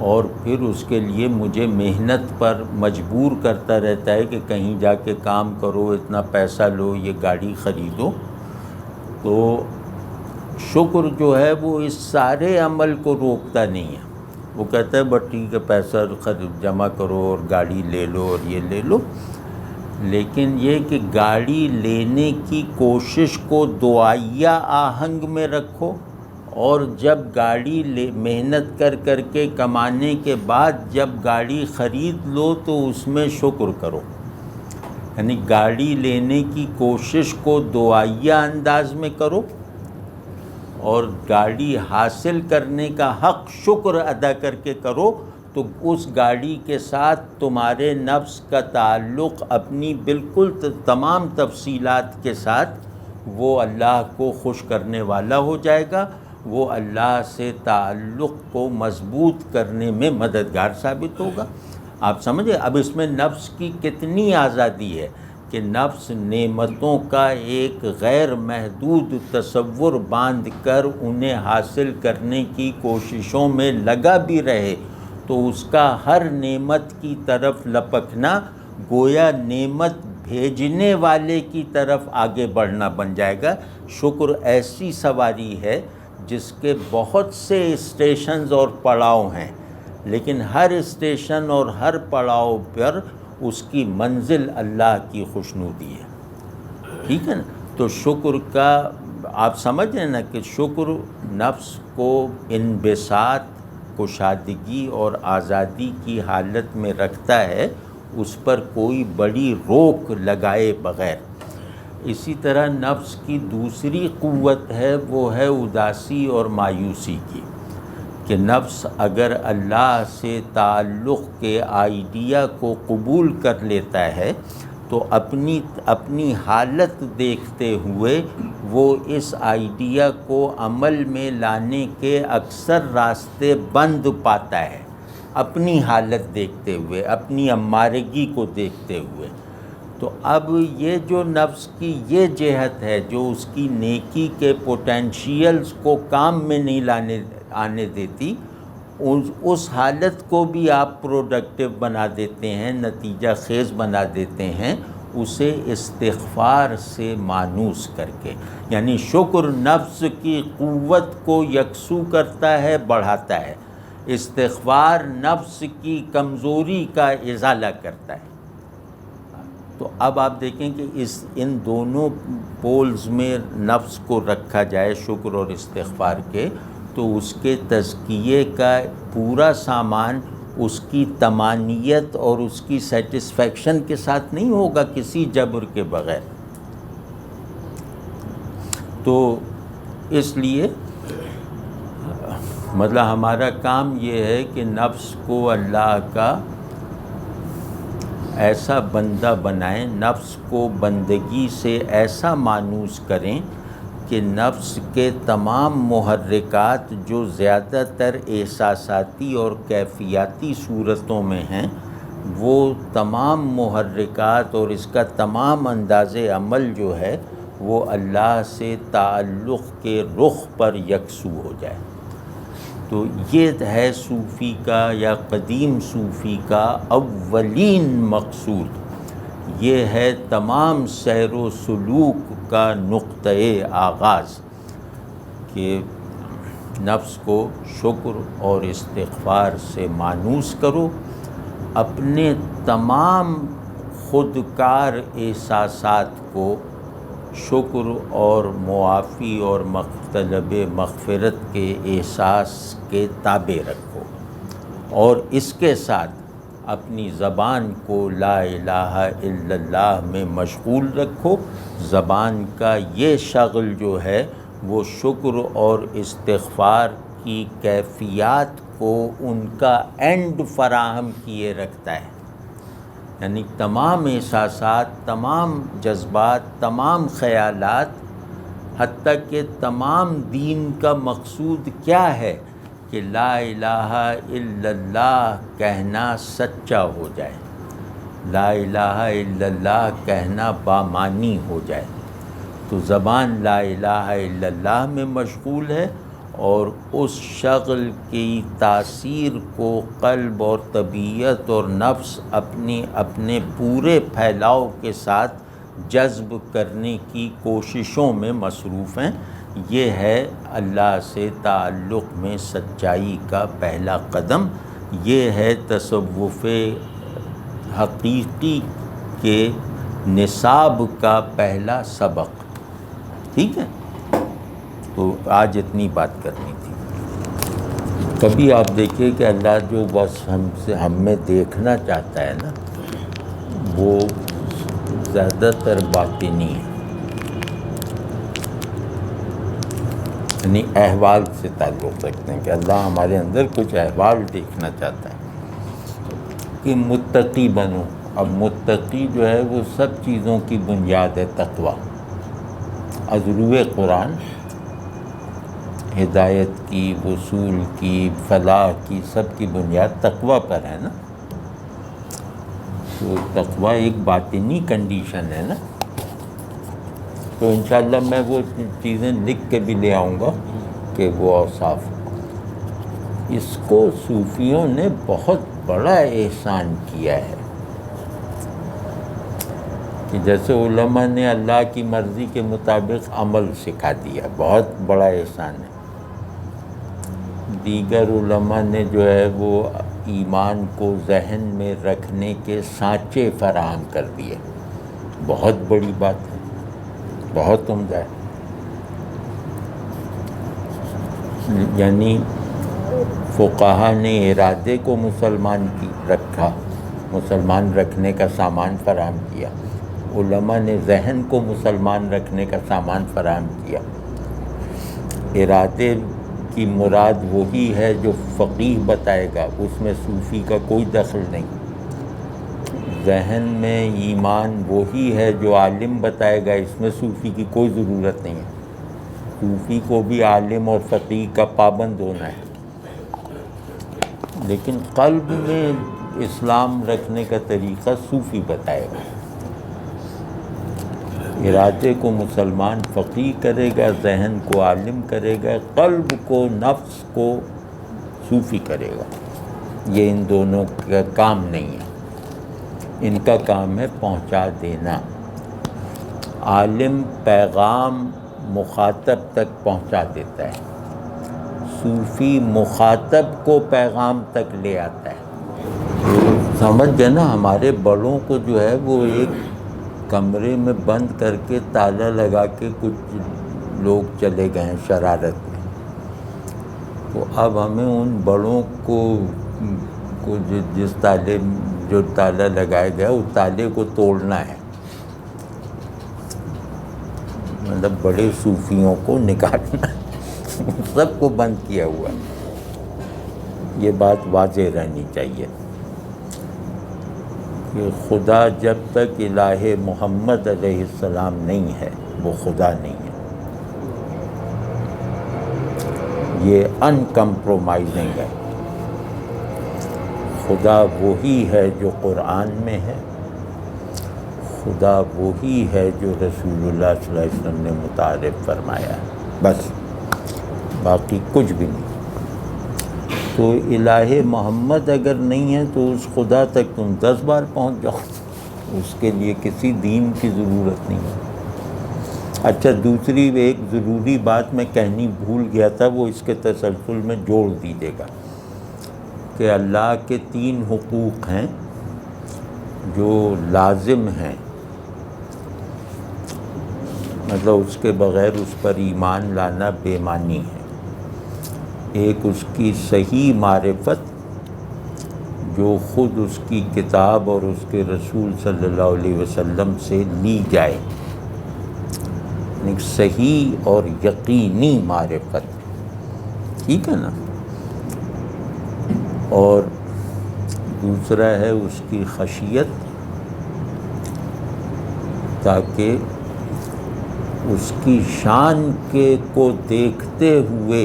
اور پھر اس کے لیے مجھے محنت پر مجبور کرتا رہتا ہے کہ کہیں جا کے کام کرو، اتنا پیسہ لو، یہ گاڑی خریدو۔ تو شکر جو ہے وہ اس سارے عمل کو روکتا نہیں ہے، وہ کہتا ہے بس ٹھیک ہے، پیسہ جمع کرو اور گاڑی لے لو اور یہ لے لو، لیکن یہ کہ گاڑی لینے کی کوشش کو دعائیہ آہنگ میں رکھو، اور جب گاڑی محنت کر کے کمانے کے بعد جب گاڑی خرید لو تو اس میں شکر کرو۔ یعنی گاڑی لینے کی کوشش کو دعائیہ انداز میں کرو، اور گاڑی حاصل کرنے کا حق شکر ادا کر کے کرو، تو اس گاڑی کے ساتھ تمہارے نفس کا تعلق اپنی بالکل تمام تفصیلات کے ساتھ وہ اللہ کو خوش کرنے والا ہو جائے گا، وہ اللہ سے تعلق کو مضبوط کرنے میں مددگار ثابت ہوگا۔ آپ سمجھے اب اس میں نفس کی کتنی آزادی ہے کہ نفس نعمتوں کا ایک غیر محدود تصور باندھ کر انہیں حاصل کرنے کی کوششوں میں لگا بھی رہے تو اس کا ہر نعمت کی طرف لپکنا گویا نعمت بھیجنے والے کی طرف آگے بڑھنا بن جائے گا۔ شکر ایسی سواری ہے جس کے بہت سے اسٹیشنز اور پڑاؤ ہیں، لیکن ہر اسٹیشن اور ہر پڑاؤ پر اس کی منزل اللہ کی خوشنودی ہے، ٹھیک ہے نا؟ تو شکر کا آپ سمجھ رہے ہیں نا کہ شکر نفس کو انبساط، کشادگی اور آزادی کی حالت میں رکھتا ہے، اس پر کوئی بڑی روک لگائے بغیر۔ اسی طرح نفس کی دوسری قوت ہے، وہ ہے اداسی اور مایوسی کی، کہ نفس اگر اللہ سے تعلق کے آئیڈیا کو قبول کر لیتا ہے تو اپنی حالت دیکھتے ہوئے وہ اس آئیڈیا کو عمل میں لانے کے اکثر راستے بند پاتا ہے، اپنی حالت دیکھتے ہوئے، اپنی امارگی کو دیکھتے ہوئے۔ تو اب یہ جو نفس کی یہ جہت ہے جو اس کی نیکی کے پوٹینشیلز کو کام میں نہیں آنے دیتی، اس حالت کو بھی آپ پروڈکٹیو بنا دیتے ہیں، نتیجہ خیز بنا دیتے ہیں، اسے استغفار سے مانوس کر کے۔ یعنی شکر نفس کی قوت کو یکسو کرتا ہے، بڑھاتا ہے، استغفار نفس کی کمزوری کا ازالہ کرتا ہے۔ تو اب آپ دیکھیں کہ ان دونوں پولز میں نفس کو رکھا جائے، شکر اور استغفار کے، تو اس کے تزکیے کا پورا سامان اس کی طمانینت اور اس کی سیٹسفیکشن کے ساتھ نہیں ہوگا، کسی جبر کے بغیر۔ تو اس لیے مطلب ہمارا کام یہ ہے کہ نفس کو اللہ کا ایسا بندہ بنائیں، نفس کو بندگی سے ایسا مانوس کریں کہ نفس کے تمام محرکات جو زیادہ تر احساساتی اور کیفیاتی صورتوں میں ہیں، وہ تمام محرکات اور اس کا تمام انداز عمل جو ہے وہ اللہ سے تعلق کے رخ پر یکسو ہو جائے۔ تو یہ ہے صوفی کا یا قدیم صوفی کا اولین مقصود، یہ ہے تمام سیر و سلوک کا نقطۂ آغاز، کہ نفس کو شکر اور استغفار سے مانوس کرو، اپنے تمام خودکار احساسات کو شکر اور معافی اور طلب مغفرت کے احساس کے تابع رکھو، اور اس کے ساتھ اپنی زبان کو لا الہ الا اللہ میں مشغول رکھو۔ زبان کا یہ شغل جو ہے وہ شکر اور استغفار کی کیفیات کو ان کا اینڈ فراہم کیے رکھتا ہے، یعنی تمام احساسات، تمام جذبات، تمام خیالات، حتیٰ کہ تمام دین کا مقصود کیا ہے کہ لا الہ الا اللہ کہنا سچا ہو جائے، لا الہ الا اللہ کہنا بامانی ہو جائے۔ تو زبان لا الہ الا اللہ میں مشغول ہے، اور اس شغل کی تاثیر کو قلب اور طبیعت اور نفس اپنے پورے پھیلاؤ کے ساتھ جذب کرنے کی کوششوں میں مصروف ہیں۔ یہ ہے اللہ سے تعلق میں سچائی کا پہلا قدم، یہ ہے تصوف حقیقی کے نصاب کا پہلا سبق، ٹھیک ہے؟ تو آج اتنی بات کرنی تھی۔ کبھی آپ دیکھیے کہ اللہ جو بس ہم میں دیکھنا چاہتا ہے نا، وہ زیادہ تر باطنی ہے، یعنی احوال سے تعلق رکھتے ہیں، کہ اللہ ہمارے اندر کچھ احوال دیکھنا چاہتا ہے کہ متقی بنو۔ اب متقی جو ہے وہ سب چیزوں کی بنیاد ہے، تقویٰ، از روئے قرآن ہدایت کی، وصول کی، فلاح کی، سب کی بنیاد تقویٰ پر ہے نا۔ تو تقویٰ ایک باطنی کنڈیشن ہے نا. تو انشاءاللہ میں وہ چیزیں لکھ کے بھی لے آؤں گا کہ وہ اوصاف. اس کو صوفیوں نے بہت بڑا احسان کیا ہے کہ جیسے علماء نے اللہ کی مرضی کے مطابق عمل سکھا دیا، بہت بڑا احسان ہے. دیگر علماء نے جو ہے وہ ایمان کو ذہن میں رکھنے کے سانچے فراہم کر دیے، بہت بڑی بات ہے، بہت عمدہ ہے. یعنی فقہا نے ارادے کو مسلمان رکھنے کا سامان فراہم کیا، علماء نے ذہن کو مسلمان رکھنے کا سامان فراہم کیا. ارادے کی مراد وہی ہے جو فقیہ بتائے گا، اس میں صوفی کا کوئی دخل نہیں. ذہن میں ایمان وہی ہے جو عالم بتائے گا، اس میں صوفی کی کوئی ضرورت نہیں ہے. صوفی کو بھی عالم اور فقیہ کا پابند ہونا ہے، لیکن قلب میں اسلام رکھنے کا طریقہ صوفی بتائے گا. ارادے کو مسلمان فقیہ کرے گا، ذہن کو عالم کرے گا، قلب کو، نفس کو صوفی کرے گا. یہ ان دونوں کا کام نہیں ہے، ان کا کام ہے پہنچا دینا. عالم پیغام مخاطب تک پہنچا دیتا ہے، صوفی مخاطب کو پیغام تک لے آتا ہے. سمجھ گئے نا؟ ہمارے بڑوں کو جو ہے وہ ایک کمرے میں بند کر کے تالا لگا کے کچھ لوگ چلے گئے ہیں شرارت میں. تو اب ہمیں ان بڑوں کو جو تالا لگایا گیا اس تالے کو توڑنا ہے، مطلب بڑے صوفیوں کو نکالنا. سب کو بند کیا ہوا ہے. یہ بات واضح رہنی چاہیے کہ خدا جب تک الہ محمد علیہ السلام نہیں ہے وہ خدا نہیں ہے. یہ ان کمپرومائزنگ ہے. خدا وہی ہے جو قرآن میں ہے، خدا وہی ہے جو رسول اللہ صلی اللہ علیہ وسلم نے متعارف فرمایا ہے، بس باقی کچھ بھی نہیں. تو الہ محمد اگر نہیں ہے تو اس خدا تک تم 10 بار پہنچ جاؤ، اس کے لیے کسی دین کی ضرورت نہیں ہے. اچھا، دوسری ایک ضروری بات میں کہنی بھول گیا تھا، وہ اس کے تسلسل میں جوڑ دیجیے گا کہ اللہ کے 3 حقوق ہیں جو لازم ہیں، مطلب اس کے بغیر اس پر ایمان لانا بے معنی ہے. ایک اس کی صحیح معرفت جو خود اس کی کتاب اور اس کے رسول صلی اللہ علیہ وسلم سے لی جائے، صحیح اور یقینی معرفت، ٹھیک ہے نا. اور دوسرا ہے اس کی خشیت، تاکہ اس کی شان کو دیکھتے ہوئے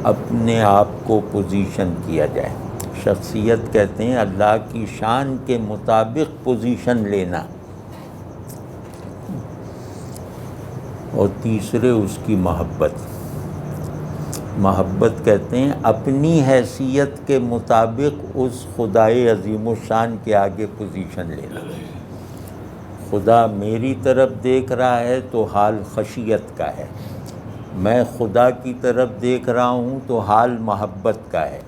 اپنے آپ کو پوزیشن کیا جائے. شخصیت کہتے ہیں اللہ کی شان کے مطابق پوزیشن لینا. اور تیسرے اس کی محبت کہتے ہیں اپنی حیثیت کے مطابق اس خدائے عظیم الشان کے آگے پوزیشن لینا. خدا میری طرف دیکھ رہا ہے تو حال خشیت کا ہے، میں خدا کی طرف دیکھ رہا ہوں تو حال محبت کا ہے.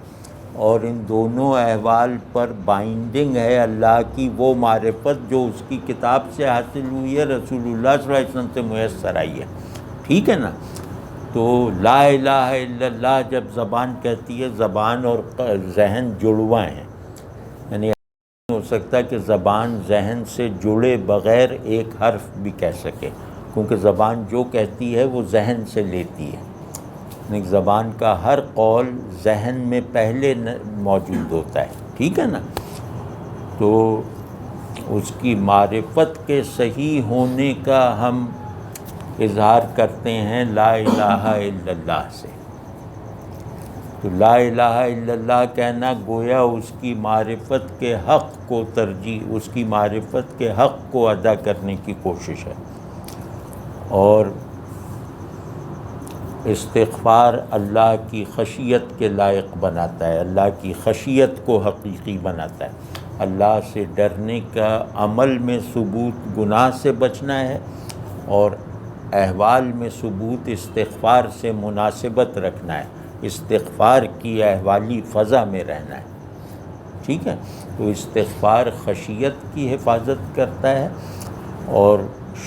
اور ان دونوں احوال پر بائنڈنگ ہے اللہ کی وہ معرفت جو اس کی کتاب سے حاصل ہوئی ہے، رسول اللہ صلی اللہ علیہ وسلم سے میسر آئی ہے، ٹھیک ہے نا. تو لا الہ الا اللہ جب زبان کہتی ہے، زبان اور ذہن جڑواں ہیں، یعنی نہیں ہو سکتا کہ زبان ذہن سے جڑے بغیر ایک حرف بھی کہہ سکے، کیونکہ زبان جو کہتی ہے وہ ذہن سے لیتی ہے. زبان کا ہر قول ذہن میں پہلے موجود ہوتا ہے، ٹھیک ہے نا. تو اس کی معرفت کے صحیح ہونے کا ہم اظہار کرتے ہیں لا الہ الا اللہ سے. تو لا الہ الا اللہ کہنا گویا اس کی معرفت کے حق کو ترجیح، اس کی معرفت کے حق کو ادا کرنے کی کوشش ہے۔ اور استغفار اللہ کی خشیت کے لائق بناتا ہے، اللہ کی خشیت کو حقیقی بناتا ہے۔ اللہ سے ڈرنے کا عمل میں ثبوت گناہ سے بچنا ہے، اور احوال میں ثبوت استغفار سے مناسبت رکھنا ہے، استغفار کی احوالی فضا میں رہنا ہے۔ ٹھیک ہے، تو استغفار خشیت کی حفاظت کرتا ہے، اور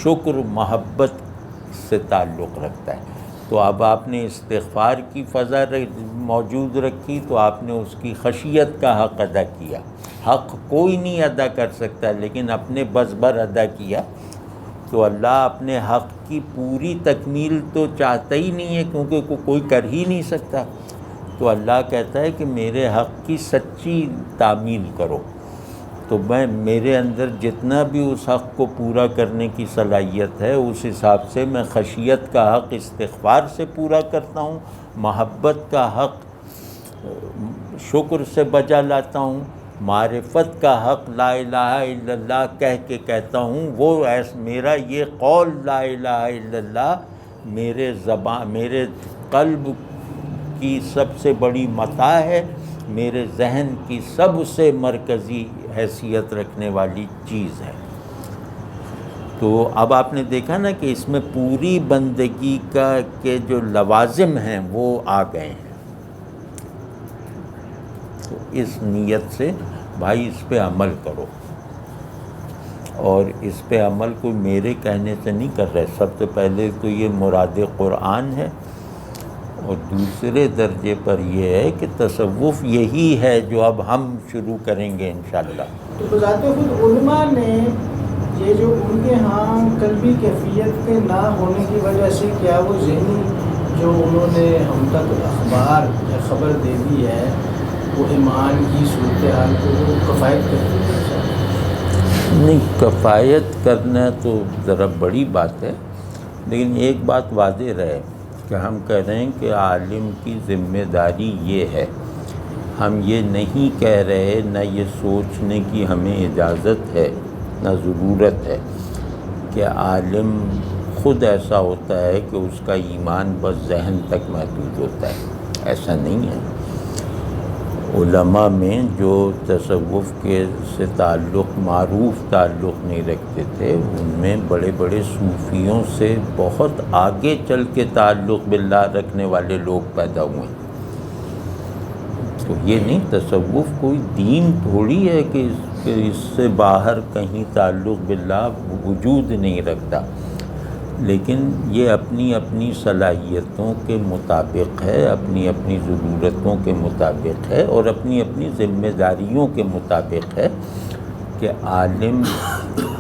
شکر محبت سے تعلق رکھتا ہے۔ تو اب آپ نے استغفار کی فضا موجود رکھی تو آپ نے اس کی خشیت کا حق ادا کیا۔ حق کوئی نہیں ادا کر سکتا، لیکن اپنے بس بھر ادا کیا، تو اللہ اپنے حق کی پوری تکمیل تو چاہتا ہی نہیں ہے، کیونکہ کوئی کر ہی نہیں سکتا۔ تو اللہ کہتا ہے کہ میرے حق کی سچی تعمیل کرو، تو میرے اندر جتنا بھی اس حق کو پورا کرنے کی صلاحیت ہے، اس حساب سے میں خشیت کا حق استغفار سے پورا کرتا ہوں، محبت کا حق شکر سے بجا لاتا ہوں، معرفت کا حق لا الہ الا اللہ کہہ کے کہتا ہوں۔ وہ میرا یہ قول لا الہ الا اللہ میرے قلب کی سب سے بڑی متاع ہے، میرے ذہن کی سب سے مرکزی حیثیت رکھنے والی چیز ہے۔ تو اب آپ نے دیکھا نا کہ اس میں پوری بندگی کے جو لوازم ہیں وہ آ گئے ہیں۔ تو اس نیت سے بھائی اس پہ عمل کرو، اور اس پہ عمل کوئی میرے کہنے سے نہیں کر رہے۔ سب سے پہلے تو یہ مراد قرآن ہے، اور دوسرے درجے پر یہ ہے کہ تصوف یہی ہے جو اب ہم شروع کریں گے انشاءاللہ۔ تو بذات خود علماء نے یہ جو ان کے ہاں قلبی کیفیت کے نہ ہونے کی وجہ سے، کیا وہ ذہنی جو انہوں نے ہم تک اخبار یا خبر دے دی ہے، وہ ایمان کی صورتحال کو وہ کفایت کرتی ہے؟ نہیں، کفایت کرنا تو ذرا بڑی بات ہے، لیکن ایک بات واضح رہے کہ ہم کہہ رہے ہیں کہ عالم کی ذمہ داری یہ ہے۔ ہم یہ نہیں کہہ رہے، نہ یہ سوچنے کی ہمیں اجازت ہے، نہ ضرورت ہے کہ عالم خود ایسا ہوتا ہے کہ اس کا ایمان بس ذہن تک محدود ہوتا ہے۔ ایسا نہیں ہے۔ علماء میں جو تصوف کے سے معروف تعلق نہیں رکھتے تھے، ان میں بڑے بڑے صوفیوں سے بہت آگے چل کے تعلق باللہ رکھنے والے لوگ پیدا ہوئے۔ تو یہ نہیں، تصوف کوئی دین تھوڑی ہے کہ اس سے باہر کہیں تعلق باللہ وجود نہیں رکھتا، لیکن یہ اپنی اپنی صلاحیتوں کے مطابق ہے، اپنی اپنی ضرورتوں کے مطابق ہے، اور اپنی اپنی ذمہ داریوں کے مطابق ہے کہ عالم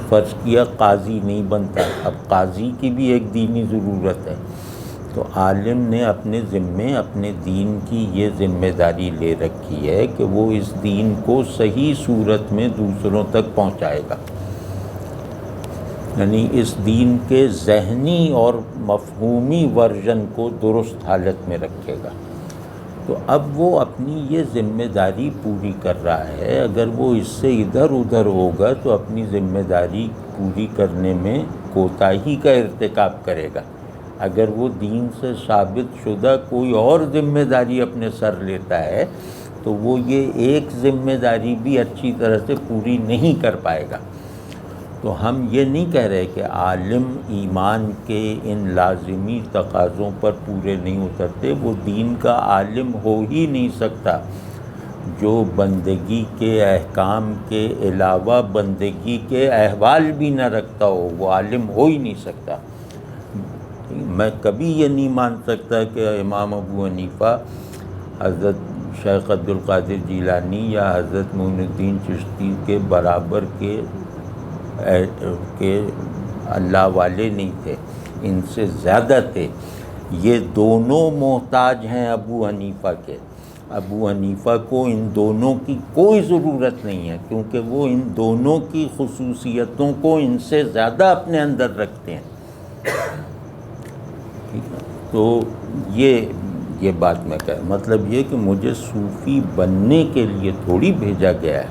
فرض کیا قاضی نہیں بنتا، اب قاضی کی بھی ایک دینی ضرورت ہے، تو عالم نے اپنے ذمے اپنے دین کی یہ ذمہ داری لے رکھی ہے کہ وہ اس دین کو صحیح صورت میں دوسروں تک پہنچائے گا، یعنی اس دین کے ذہنی اور مفہومی ورژن کو درست حالت میں رکھے گا۔ تو اب وہ اپنی یہ ذمہ داری پوری کر رہا ہے، اگر وہ اس سے ادھر ادھر ہوگا تو اپنی ذمہ داری پوری کرنے میں کوتاہی کا ارتکاب کرے گا۔ اگر وہ دین سے ثابت شدہ کوئی اور ذمہ داری اپنے سر لیتا ہے تو وہ یہ ایک ذمہ داری بھی اچھی طرح سے پوری نہیں کر پائے گا۔ تو ہم یہ نہیں کہہ رہے کہ عالم ایمان کے ان لازمی تقاضوں پر پورے نہیں اترتے، وہ دین کا عالم ہو ہی نہیں سکتا جو بندگی کے احکام کے علاوہ بندگی کے احوال بھی نہ رکھتا ہو، وہ عالم ہو ہی نہیں سکتا۔ میں کبھی یہ نہیں مان سکتا کہ امام ابو حنیفہ حضرت شیخ عبدالقادر جیلانی یا حضرت معین الدین چشتی کے برابر کے اللہ والے نہیں تھے، ان سے زیادہ تھے۔ یہ دونوں محتاج ہیں ابو حنیفہ کے۔ ابو حنیفہ کو ان دونوں کی کوئی ضرورت نہیں ہے، کیونکہ وہ ان دونوں کی خصوصیتوں کو ان سے زیادہ اپنے اندر رکھتے ہیں۔ تو یہ بات میں کہہ مطلب یہ کہ مجھے صوفی بننے کے لیے تھوڑی بھیجا گیا ہے،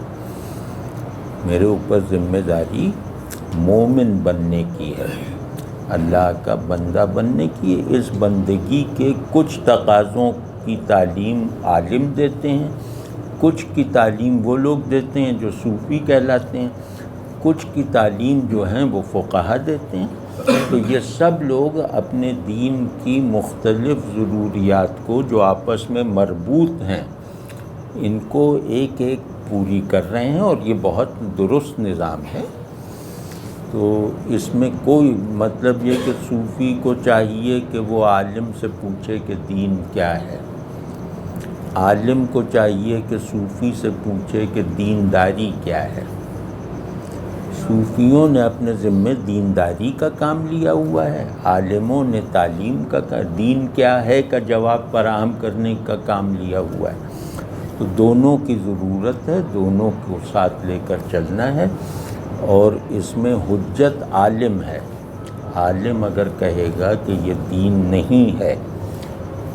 میرے اوپر ذمہ داری مومن بننے کی ہے، اللہ کا بندہ بننے کی ہے۔ اس بندگی کے کچھ تقاضوں کی تعلیم عالم دیتے ہیں، کچھ کی تعلیم وہ لوگ دیتے ہیں جو صوفی کہلاتے ہیں، کچھ کی تعلیم جو ہیں وہ فقہا دیتے ہیں۔ تو یہ سب لوگ اپنے دین کی مختلف ضروریات کو جو آپس میں مربوط ہیں ان کو ایک ایک پوری کر رہے ہیں، اور یہ بہت درست نظام ہے۔ تو اس میں کوئی مطلب یہ کہ صوفی کو چاہیے کہ وہ عالم سے پوچھے کہ دین کیا ہے، عالم کو چاہیے کہ صوفی سے پوچھے کہ دینداری کیا ہے۔ صوفیوں نے اپنے ذمے دینداری کا کام لیا ہوا ہے، عالموں نے تعلیم کا دین کیا ہے کا جواب فراہم کرنے کا کام لیا ہوا ہے۔ تو دونوں کی ضرورت ہے، دونوں کو ساتھ لے کر چلنا ہے، اور اس میں حجت عالم ہے۔ عالم اگر کہے گا کہ یہ دین نہیں ہے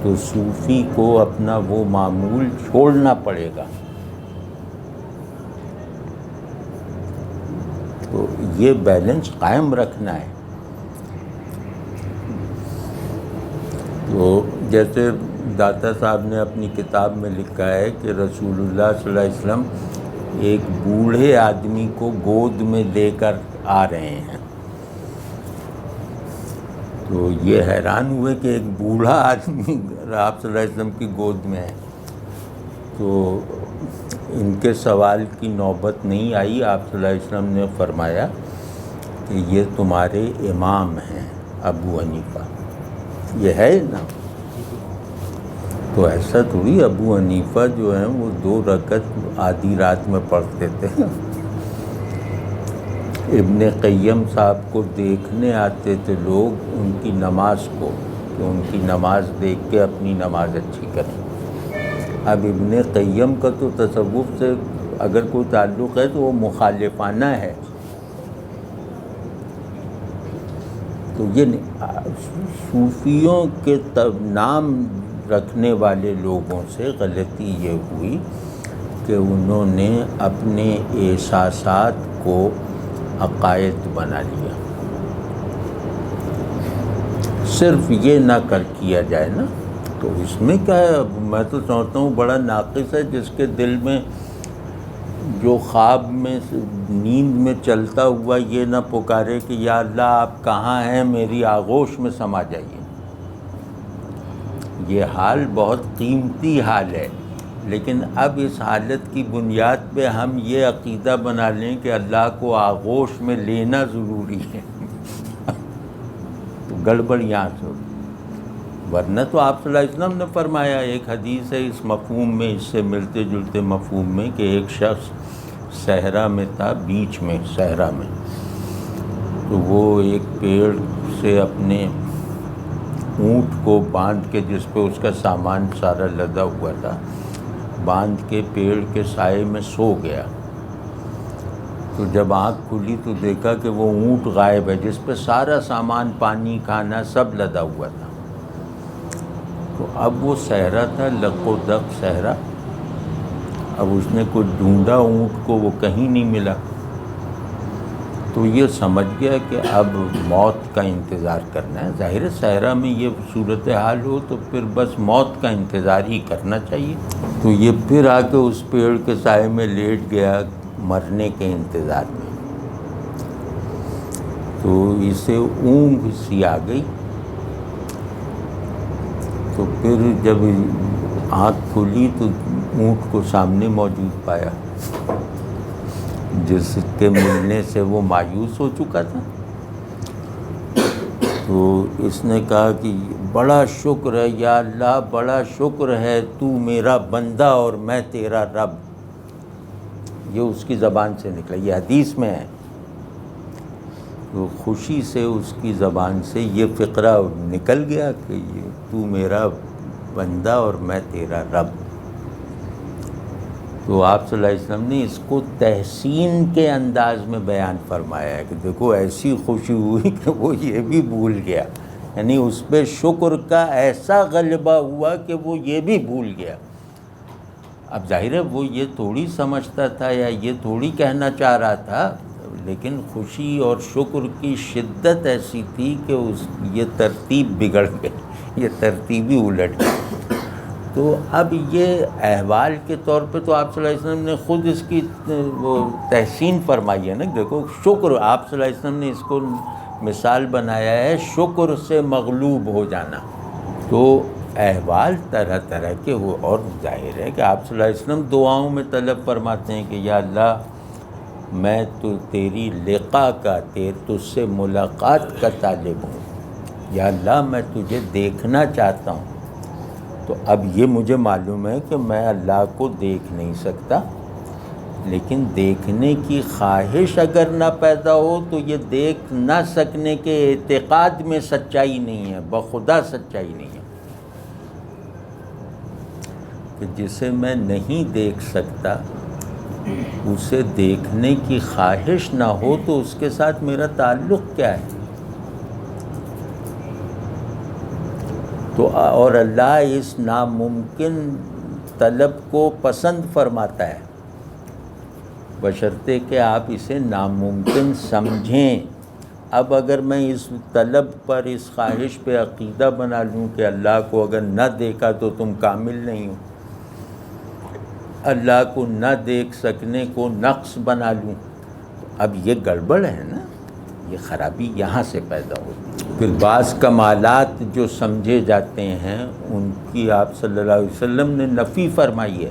تو صوفی کو اپنا وہ معمول چھوڑنا پڑے گا۔ تو یہ بیلنس قائم رکھنا ہے۔ تو جیسے داتا صاحب نے اپنی کتاب میں لکھا ہے کہ رسول اللہ صلی اللہ علیہ وسلم ایک بوڑھے آدمی کو گود میں لے کر آ رہے ہیں، تو یہ حیران ہوئے کہ ایک بوڑھا آدمی آپ صلی اللہ علیہ وسلم کی گود میں ہے۔ تو ان کے سوال کی نوبت نہیں آئی، آپ صلی اللہ علیہ وسلم نے فرمایا کہ یہ تمہارے امام ہیں ابو حنیفہ، یہ ہے نا۔ تو ایسا تھوڑی، ابو حنیفہ جو ہیں وہ 2 رکعت آدھی رات میں پڑھتے تھے۔ ابن قیم صاحب کو دیکھنے آتے تھے لوگ ان کی نماز کو، کہ ان کی نماز دیکھ کے اپنی نماز اچھی کریں۔ اب ابن قیم کا تو تصوف سے اگر کوئی تعلق ہے تو وہ مخالفانہ ہے۔ تو یہ صوفیوں کے نام رکھنے والے لوگوں سے غلطی یہ ہوئی کہ انہوں نے اپنے احساسات کو عقائد بنا لیا۔ صرف یہ نہ کیا جائے نا، تو اس میں کیا ہے؟ میں تو سمجھتا ہوں بڑا ناقص ہے جس کے دل میں جو خواب میں نیند میں چلتا ہوا یہ نہ پکارے کہ یا اللہ آپ کہاں ہیں، میری آغوش میں سما جائیے۔ یہ حال بہت قیمتی حال ہے، لیکن اب اس حالت کی بنیاد پہ ہم یہ عقیدہ بنا لیں کہ اللہ کو آغوش میں لینا ضروری ہے، تو گڑبڑ یہاں سے ہوگی۔ ورنہ تو آپ صلی اللہ علیہ وسلم نے فرمایا، ایک حدیث ہے اس مفہوم میں، اس سے ملتے جلتے مفہوم میں، کہ ایک شخص صحرا میں تھا، بیچ میں صحرا میں، تو وہ ایک پیڑ سے اپنے اونٹ کو باندھ کے، جس پہ اس کا سامان سارا لدا ہوا تھا، باندھ کے پیڑ کے سائے میں سو گیا۔ تو جب آنکھ کھلی تو دیکھا کہ وہ اونٹ غائب ہے جس پہ سارا سامان، پانی، کھانا سب لدا ہوا تھا۔ تو اب وہ صحرا تھا، لق و دق صحرا، اب اس نے کوئی ڈھونڈا اونٹ کو، وہ کہیں نہیں ملا، تو یہ سمجھ گیا کہ اب موت کا انتظار کرنا ہے۔ ظاہر ہے صحرا میں یہ صورتحال ہو تو پھر بس موت کا انتظار ہی کرنا چاہیے۔ تو یہ پھر آ کے اس پیڑ کے سائے میں لیٹ گیا مرنے کے انتظار میں۔ تو اسے اونگ سی آ گئی، تو پھر جب آنکھ کھلی تو اونٹ کو سامنے موجود پایا، جس کے ملنے سے وہ مایوس ہو چکا تھا۔ تو اس نے کہا کہ بڑا شکر ہے یا اللہ، بڑا شکر ہے تو میرا بندہ اور میں تیرا رب۔ یہ اس کی زبان سے نکلا، یہ حدیث میں ہے۔ تو خوشی سے اس کی زبان سے یہ فقرہ نکل گیا کہ یہ تو میرا بندہ اور میں تیرا رب۔ تو آپ صلی اللہ علیہ وسلم نے اس کو تحسین کے انداز میں بیان فرمایا ہے کہ دیکھو ایسی خوشی ہوئی کہ وہ یہ بھی بھول گیا یعنی اس پہ شکر کا ایسا غلبہ ہوا کہ وہ یہ بھی بھول گیا۔ اب ظاہر ہے وہ یہ تھوڑی سمجھتا تھا یا یہ تھوڑی کہنا چاہ رہا تھا، لیکن خوشی اور شکر کی شدت ایسی تھی کہ یہ ترتیب بگڑ گئی، یہ ترتیب ہی الٹ گئی۔ تو اب یہ احوال کے طور پہ تو آپ صلی اللہ علیہ وسلم نے خود اس کی وہ تحسین فرمائی ہے نا، دیکھو شکر، آپ صلی اللہ علیہ وسلم نے اس کو مثال بنایا ہے شکر سے مغلوب ہو جانا۔ تو احوال طرح طرح کے ہو، اور ظاہر ہے کہ آپ صلی اللہ علیہ وسلم دعاؤں میں طلب فرماتے ہیں کہ یا اللہ میں تو تیری لقا کا، تجھ سے ملاقات کا طالب ہوں، یا اللہ میں تجھے دیکھنا چاہتا ہوں۔ تو اب یہ مجھے معلوم ہے کہ میں اللہ کو دیکھ نہیں سکتا، لیکن دیکھنے کی خواہش اگر نہ پیدا ہو تو یہ دیکھ نہ سکنے کے اعتقاد میں سچائی نہیں ہے، بخدا سچائی نہیں ہے۔ کہ جسے میں نہیں دیکھ سکتا اسے دیکھنے کی خواہش نہ ہو تو اس کے ساتھ میرا تعلق کیا ہے؟ تو اور اللہ اس ناممکن طلب کو پسند فرماتا ہے، بشرطے کہ آپ اسے ناممکن سمجھیں۔ اب اگر میں اس طلب پر، اس خواہش پہ عقیدہ بنا لوں کہ اللہ کو اگر نہ دیکھا تو تم کامل نہیں ہو، اللہ کو نہ دیکھ سکنے کو نقص بنا لوں، تو اب یہ گڑبڑ ہے نا، یہ خرابی یہاں سے پیدا ہوتی ہے۔ پھر بعض کمالات جو سمجھے جاتے ہیں ان کی آپ صلی اللہ علیہ وسلم نے نفی فرمائی ہے۔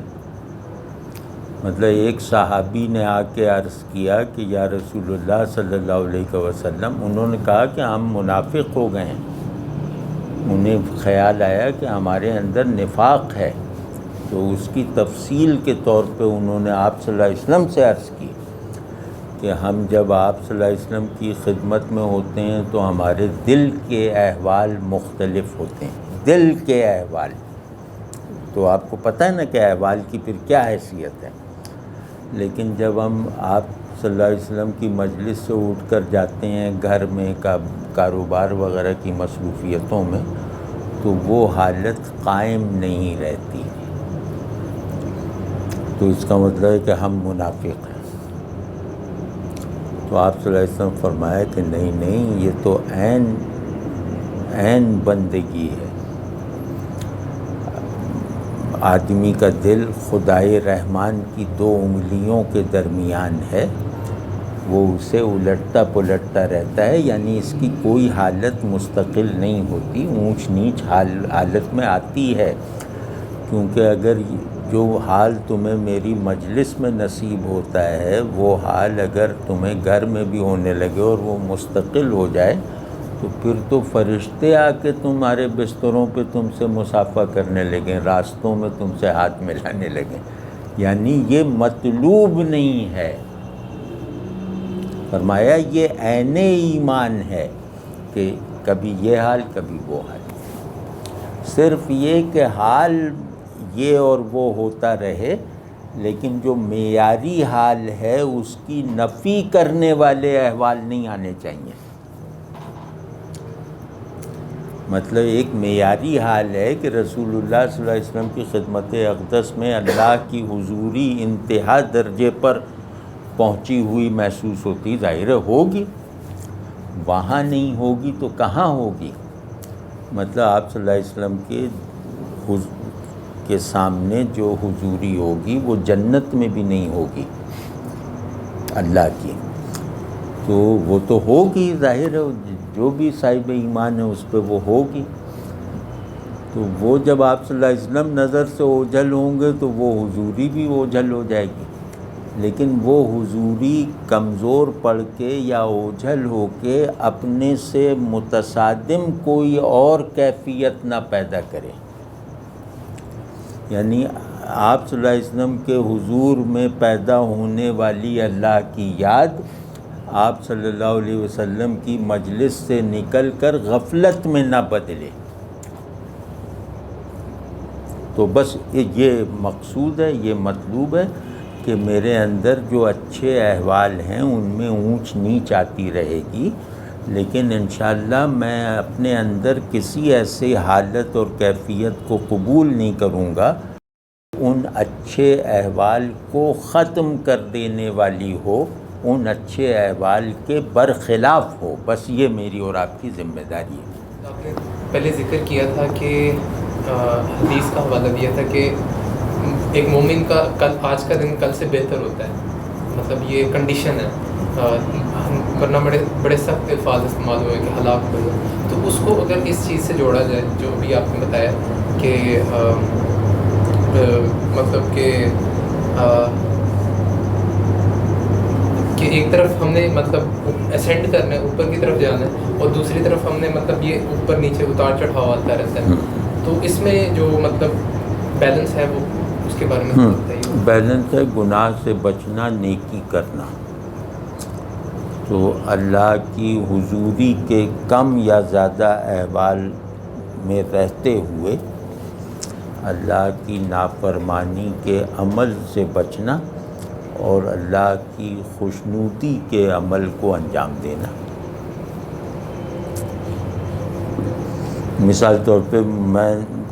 مطلب ایک صحابی نے آ کے عرض کیا کہ یا رسول اللہ صلی اللہ علیہ وسلم، انہوں نے کہا کہ ہم منافق ہو گئے ہیں، انہیں خیال آیا کہ ہمارے اندر نفاق ہے، تو اس کی تفصیل کے طور پہ انہوں نے آپ صلی اللہ علیہ وسلم سے عرض کی کہ ہم جب آپ صلی اللہ علیہ وسلم کی خدمت میں ہوتے ہیں تو ہمارے دل کے احوال مختلف ہوتے ہیں، دل کے احوال، تو آپ کو پتہ ہے نا کہ احوال کی پھر کیا حیثیت ہے۔ لیکن جب ہم آپ صلی اللہ علیہ وسلم کی مجلس سے اٹھ کر جاتے ہیں گھر میں کاروبار وغیرہ کی مصروفیتوں میں، تو وہ حالت قائم نہیں رہتی، تو اس کا مطلب ہے کہ ہم منافق ہیں۔ تو آپ صلی اللہ علیہ وسلم فرمایا کہ نہیں، یہ تو عین بندگی ہے۔ آدمی کا دل خدائے رحمان کی 2 انگلیوں کے درمیان ہے، وہ اسے الٹتا پلٹتا رہتا ہے، یعنی اس کی کوئی حالت مستقل نہیں ہوتی، اونچ نیچ حالت میں آتی ہے۔ کیونکہ اگر جو حال تمہیں میری مجلس میں نصیب ہوتا ہے وہ حال اگر تمہیں گھر میں بھی ہونے لگے اور وہ مستقل ہو جائے تو پھر تو فرشتے آ کے تمہارے بستروں پہ تم سے مصافحہ کرنے لگیں، راستوں میں تم سے ہاتھ ملانے لگیں، یعنی یہ مطلوب نہیں ہے۔ فرمایا یہ عین ایمان ہے کہ کبھی یہ حال کبھی وہ حال، صرف یہ کہ حال یہ اور وہ ہوتا رہے، لیکن جو معیاری حال ہے اس کی نفی کرنے والے احوال نہیں آنے چاہیے۔ مطلب ایک معیاری حال ہے کہ رسول اللہ صلی اللہ علیہ وسلم کی خدمت اقدس میں اللہ کی حضوری انتہا درجے پر پہنچی ہوئی محسوس ہوتی، ظاہر ہوگی، وہاں نہیں ہوگی تو کہاں ہوگی؟ مطلب آپ صلی اللہ علیہ وسلم کے سامنے جو حضوری ہوگی وہ جنت میں بھی نہیں ہوگی اللہ کی، تو وہ تو ہوگی، ظاہر ہے جو بھی صاحب ایمان ہے اس پہ وہ ہوگی۔ تو وہ جب آپ صلی اللہ علیہ وسلم نظر سے اوجھل ہوں گے تو وہ حضوری بھی اوجھل ہو جائے گی، لیکن وہ حضوری کمزور پڑ کے یا اوجھل ہو کے اپنے سے متصادم کوئی اور کیفیت نہ پیدا کرے۔ یعنی آپ صلی اللہ علیہ وسلم کے حضور میں پیدا ہونے والی اللہ کی یاد آپ صلی اللہ علیہ وسلم کی مجلس سے نکل کر غفلت میں نہ بدلے۔ تو بس یہ مقصود ہے، یہ مطلوب ہے کہ میرے اندر جو اچھے احوال ہیں ان میں اونچ نیچ آتی رہے گی، لیکن انشاءاللہ میں اپنے اندر کسی ایسے حالت اور کیفیت کو قبول نہیں کروں گا ان اچھے احوال کو ختم کر دینے والی ہو، ان اچھے احوال کے برخلاف ہو. بس یہ میری اور آپ کی ذمہ داری ہے. آپ نے پہلے ذکر کیا تھا کہ حدیث کا حوالہ دیا تھا کہ ایک مومن کا آج کا دن کل سے بہتر ہوتا ہے، مطلب یہ کنڈیشن ہے، ورنہ بڑے سخت الفاظ استعمال ہوئے کہ ہلاک ہو جائے. تو اس کو اگر اس چیز سے جوڑا جائے جو بھی آپ نے بتایا کہ مطلب کہ ایک طرف ہم نے مطلب اسینڈ کرنا ہے، اوپر کی طرف جانا ہے، اور دوسری طرف ہم نے مطلب یہ اوپر نیچے اتار چڑھاؤ آتا رہتا ہے. تو اس میں جو مطلب بیلنس ہے وہ اس کے بارے میں بتائیے. بیلنس ہے گناہ سے بچنا، نیکی کرنا. تو اللہ کی حضوری کے کم یا زیادہ احوال میں رہتے ہوئے اللہ کی نافرمانی کے عمل سے بچنا اور اللہ کی خوشنودی کے عمل کو انجام دینا. مثال طور پہ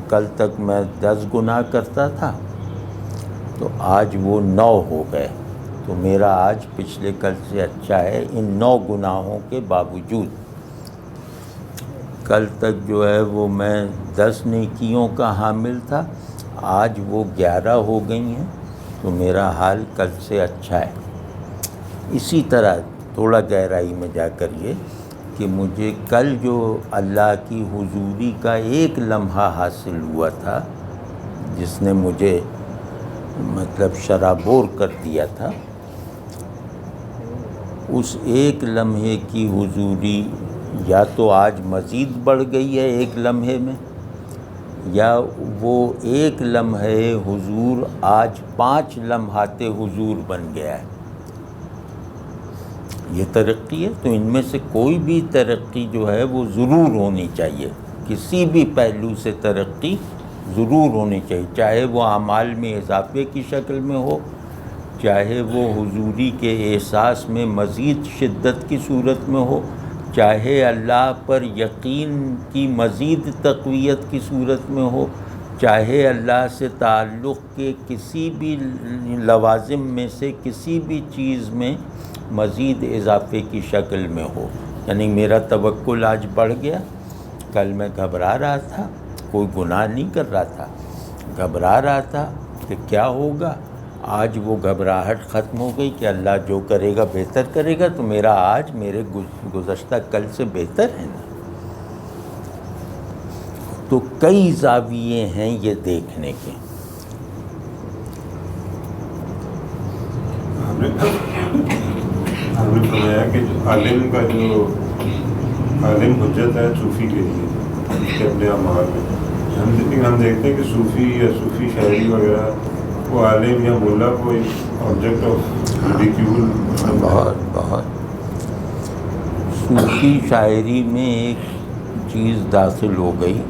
کل تک میں 10 گناہ کرتا تھا تو آج وہ 9 ہو گئے، تو میرا آج پچھلے کل سے اچھا ہے ان 9 گناہوں کے باوجود. کل تک جو ہے وہ میں 10 نیکیوں کا حامل تھا، آج وہ 11 ہو گئی ہیں، تو میرا حال کل سے اچھا ہے. اسی طرح تھوڑا گہرائی میں جا کر یہ کہ مجھے کل جو اللہ کی حضوری کا ایک لمحہ حاصل ہوا تھا جس نے مجھے مطلب شرابور کر دیا تھا، اس ایک لمحے کی حضوری یا تو آج مزید بڑھ گئی ہے ایک لمحے میں، یا وہ ایک لمحے حضور آج 5 لمحات حضور بن گیا ہے. یہ ترقی ہے. تو ان میں سے کوئی بھی ترقی جو ہے وہ ضرور ہونی چاہیے، کسی بھی پہلو سے ترقی ضرور ہونی چاہیے، چاہے وہ اعمال میں اضافے کی شکل میں ہو، چاہے وہ حضوری کے احساس میں مزید شدت کی صورت میں ہو، چاہے اللہ پر یقین کی مزید تقویت کی صورت میں ہو، چاہے اللہ سے تعلق کے کسی بھی لوازم میں سے کسی بھی چیز میں مزید اضافے کی شکل میں ہو. یعنی میرا توکل آج بڑھ گیا. کل میں گھبرا رہا تھا، کوئی گناہ نہیں کر رہا تھا، گھبرا رہا تھا کہ کیا ہوگا. آج وہ گھبراہٹ ختم ہو گئی کہ اللہ جو کرے گا بہتر کرے گا، تو میرا آج میرے گزشتہ کل سے بہتر ہے نا. تو کئی زاویے ہیں یہ دیکھنے کے. ہم نے فرمایا کہ عالم کا جو عالم حجت ہے صوفی کے لیے کہ اپنے اعمال میں، ہم دیکھتے ہیں کہ صوفی یا صوفی شاعری وغیرہ وہ عالم یا مولا کو ایک آبجیکٹ آف ریڈیکیول بہت صوفی شاعری میں ایک چیز داخل ہو گئی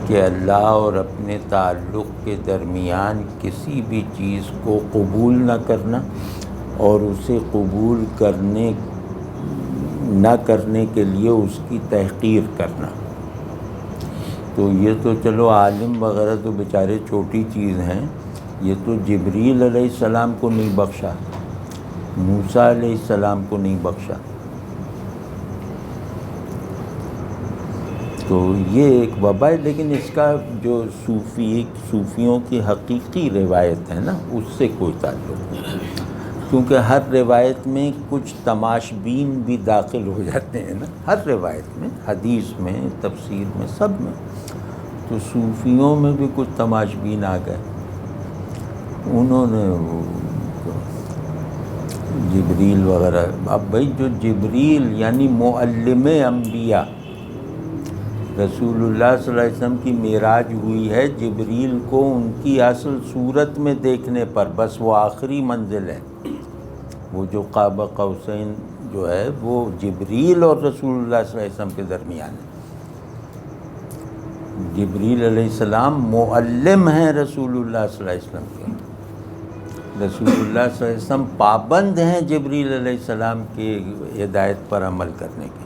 کہ اللہ اور اپنے تعلق کے درمیان کسی بھی چیز کو قبول نہ کرنا اور اسے قبول کرنے نہ کرنے کے لیے اس کی تحقیر کرنا. تو یہ تو چلو عالم وغیرہ تو بیچارے چھوٹی چیز ہیں، یہ تو جبریل علیہ السلام کو نہیں بخشا، موسیٰ علیہ السلام کو نہیں بخشا. تو یہ ایک وبا ہے. لیکن اس کا جو صوفیوں کی حقیقی روایت ہے نا، اس سے کوئی تعلق نہیں، کیونکہ ہر روایت میں کچھ تماشبین بھی داخل ہو جاتے ہیں نا، ہر روایت میں، حدیث میں، تفسیر میں، سب میں. تو صوفیوں میں بھی کچھ تماشبین آ گئے. انہوں نے جبریل وغیرہ، اب بھائی جو جبریل یعنی معلم انبیاء، رسول اللہ صلی اللہ علیہ وسلم کی معراج ہوئی ہے جبریل کو ان کی اصل صورت میں دیکھنے پر، بس وہ آخری منزل ہے. وہ جو قاب قوسین جو ہے وہ جبریل اور رسول اللہ صلی اللہ علیہ وسلم کے درمیان ہے. جبریل علیہ السلام معلم ہیں رسول اللہ صلی اللہ علیہ وسلم کے. رسول اللہ صلی اللہ علیہ وسلم پابند ہیں جبریل علیہ السلام کی ہدایت پر عمل کرنے کے.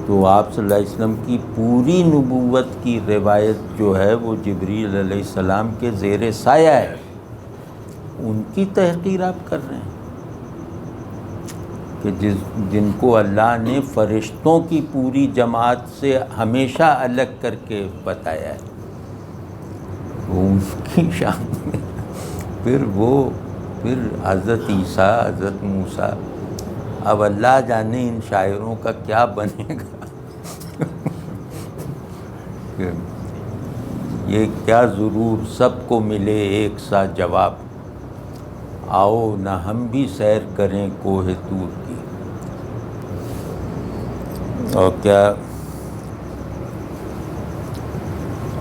تو آپ صلی اللہ علیہ وسلم کی پوری نبوت کی روایت جو ہے وہ جبریل علیہ السلام کے زیر سایہ ہے، ان کی تحقیر آپ کر رہے ہیں کہ جن کو اللہ نے فرشتوں کی پوری جماعت سے ہمیشہ الگ کر کے بتایا ہے، وہ اس کی شان میں پھر حضرت عیسیٰ، حضرت موسیٰ، اب اللہ جانے ان شاعروں کا کیا بنے گا۔ یہ کیا ضرور سب کو ملے ایک سا جواب، آؤ نہ ہم بھی سیر کریں کوہ طور کی۔ اور کیا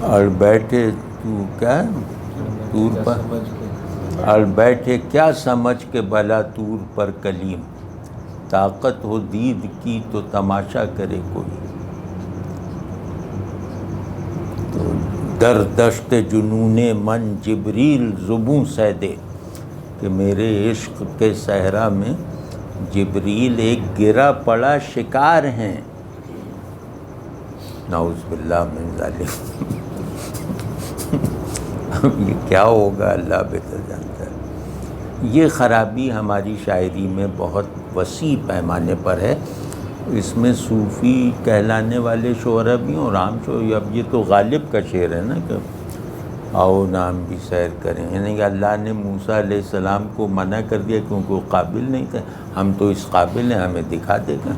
اور بیٹھے تو کیا طور پر، اور بیٹھے کیا سمجھ کے بھلا طور پر کلیم، طاقت ہو دید کی تو تماشا کرے کوئی۔ تو در دشت جنون من جبریل زبوں سے دے، کہ میرے عشق کے صحرا میں جبریل ایک گرا پڑا شکار ہیں، نعوذ باللہ من ذالک۔ اب یہ کیا ہوگا اللہ بہتر جانتا ہے۔ یہ خرابی ہماری شاعری میں بہت وسیع پیمانے پر ہے، اس میں صوفی کہلانے والے شعراء بھی ہیں اور عام شعر۔ اب یہ تو غالب کا شعر ہے نا کہ آؤ نام بھی سیر کریں، یعنی کہ اللہ نے موسیٰ علیہ السلام کو منع کر دیا کیونکہ وہ قابل نہیں تھے، ہم تو اس قابل ہیں، ہمیں دکھا دے گا۔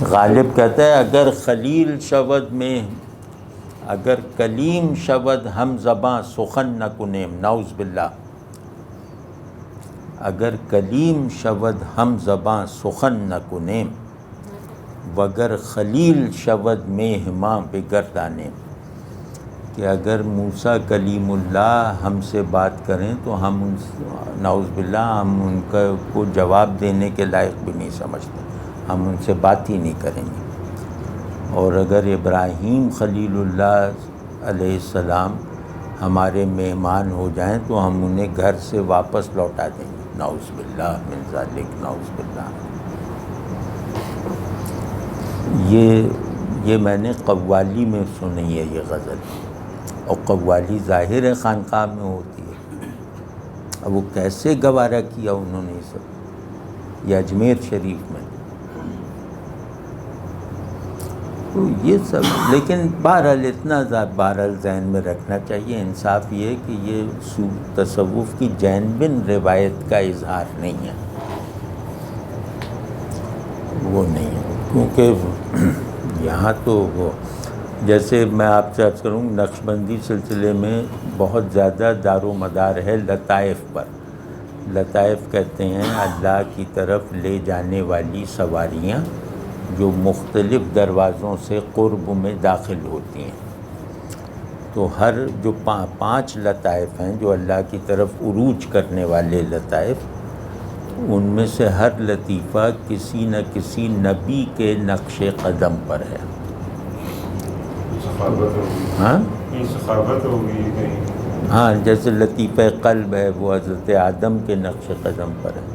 غالب کہتا ہے اگر خلیل شود میں، اگر کلیم شود ہم زباں سخن نہ کنیم، نعوذ باللہ، اگر کلیم شود ہم زباں سخن نہ کنیم، وگر خلیل شود میں ہماں بگردانیم، کہ اگر موسیٰ کلیم اللہ ہم سے بات کریں تو ہم ان نعوذ باللہ ہم ان کو جواب دینے کے لائق بھی نہیں سمجھتے، ہم ان سے بات ہی نہیں کریں گے۔ اور اگر ابراہیم خلیل اللہ علیہ السلام ہمارے مہمان ہو جائیں تو ہم انہیں گھر سے واپس لوٹا دیں گے، نعوذ باللہ من ذالک، نعوذ باللہ۔ یہ میں نے قوالی میں سنی ہے یہ غزل، اور قوالی ظاہر ہے خانقاہ میں ہوتی ہے، اب وہ کیسے گوارا کیا انہوں نے یہ سب، یہ اجمیر شریف میں۔ تو یہ سب، لیکن بہرحال اتنا بہرحال ذہن میں رکھنا چاہیے، انصاف یہ کہ یہ تصوف کی جین بن روایت کا اظہار نہیں ہے، وہ نہیں ہے، کیونکہ یہاں تو وہ جیسے میں آپ سے عرض کروں نقشبندی سلسلے میں بہت زیادہ دار و مدار ہے لطائف پر۔ لطائف کہتے ہیں اللہ کی طرف لے جانے والی سواریاں جو مختلف دروازوں سے قرب میں داخل ہوتی ہیں، تو ہر جو 5 لطائف ہیں جو اللہ کی طرف عروج کرنے والے لطائف، ان میں سے ہر لطیفہ کسی نہ کسی نبی کے نقش قدم پر ہے۔ ہاں ثقافت ہوگی کہیں، ہاں، جیسے لطیفہ قلب ہے وہ حضرت آدم کے نقش قدم پر ہے،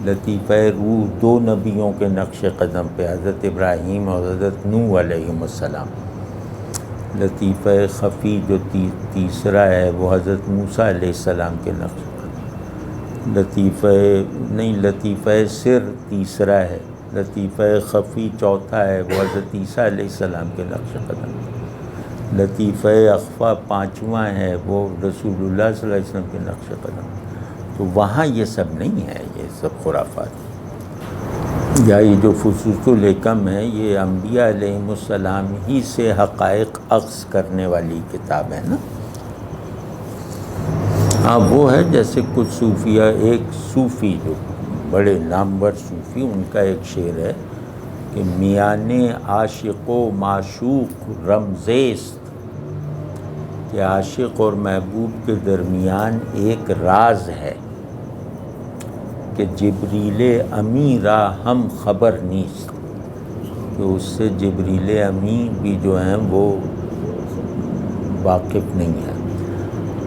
لطیفہ روح 2 نبیوں کے نقش قدم پہ، حضرت ابراہیم اور حضرت نوح علیہم السلام۔ لطیفہ خفی جو تیسرا ہے وہ حضرت موسیٰ علیہ السلام کے نقش قدم۔ لطیفہ سر تیسرا ہے، لطیفہ خفی چوتھا ہے وہ حضرت عیسیٰ علیہ السلام کے نقش قدم۔ لطیفہ اخفیٰ 5واں ہے وہ رسول اللہ صلی اللہ علیہ وسلم کے نقش قدم۔ تو وہاں یہ سب نہیں ہے، یہ سب خرافات، یا یہ جو فصوص الحکم ہے یہ انبیاء علیہم السلام ہی سے حقائق اخذ کرنے والی کتاب ہے نا۔ ہاں وہ ہے جیسے کچھ صوفیہ، ایک صوفی جو بڑے نامور صوفی، ان کا ایک شعر ہے کہ میان عاشق و معشوق رمزیست، کہ عاشق اور محبوب کے درمیان ایک راز ہے کہ جبریل امی را ہم خبر نیست، کہ اس سے جبریل امی بھی جو ہیں وہ واقف نہیں ہے۔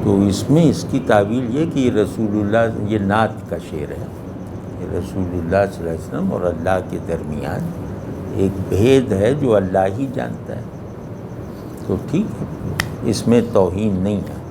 تو اس میں اس کی تعویل یہ کہ یہ رسول اللہ، یہ نعت کا شعر ہے، یہ رسول اللہ صلی اللہ علیہ وسلم اور اللہ کے درمیان ایک بھید ہے جو اللہ ہی جانتا ہے، تو ٹھیک ہے، اس میں توہین نہیں ہے۔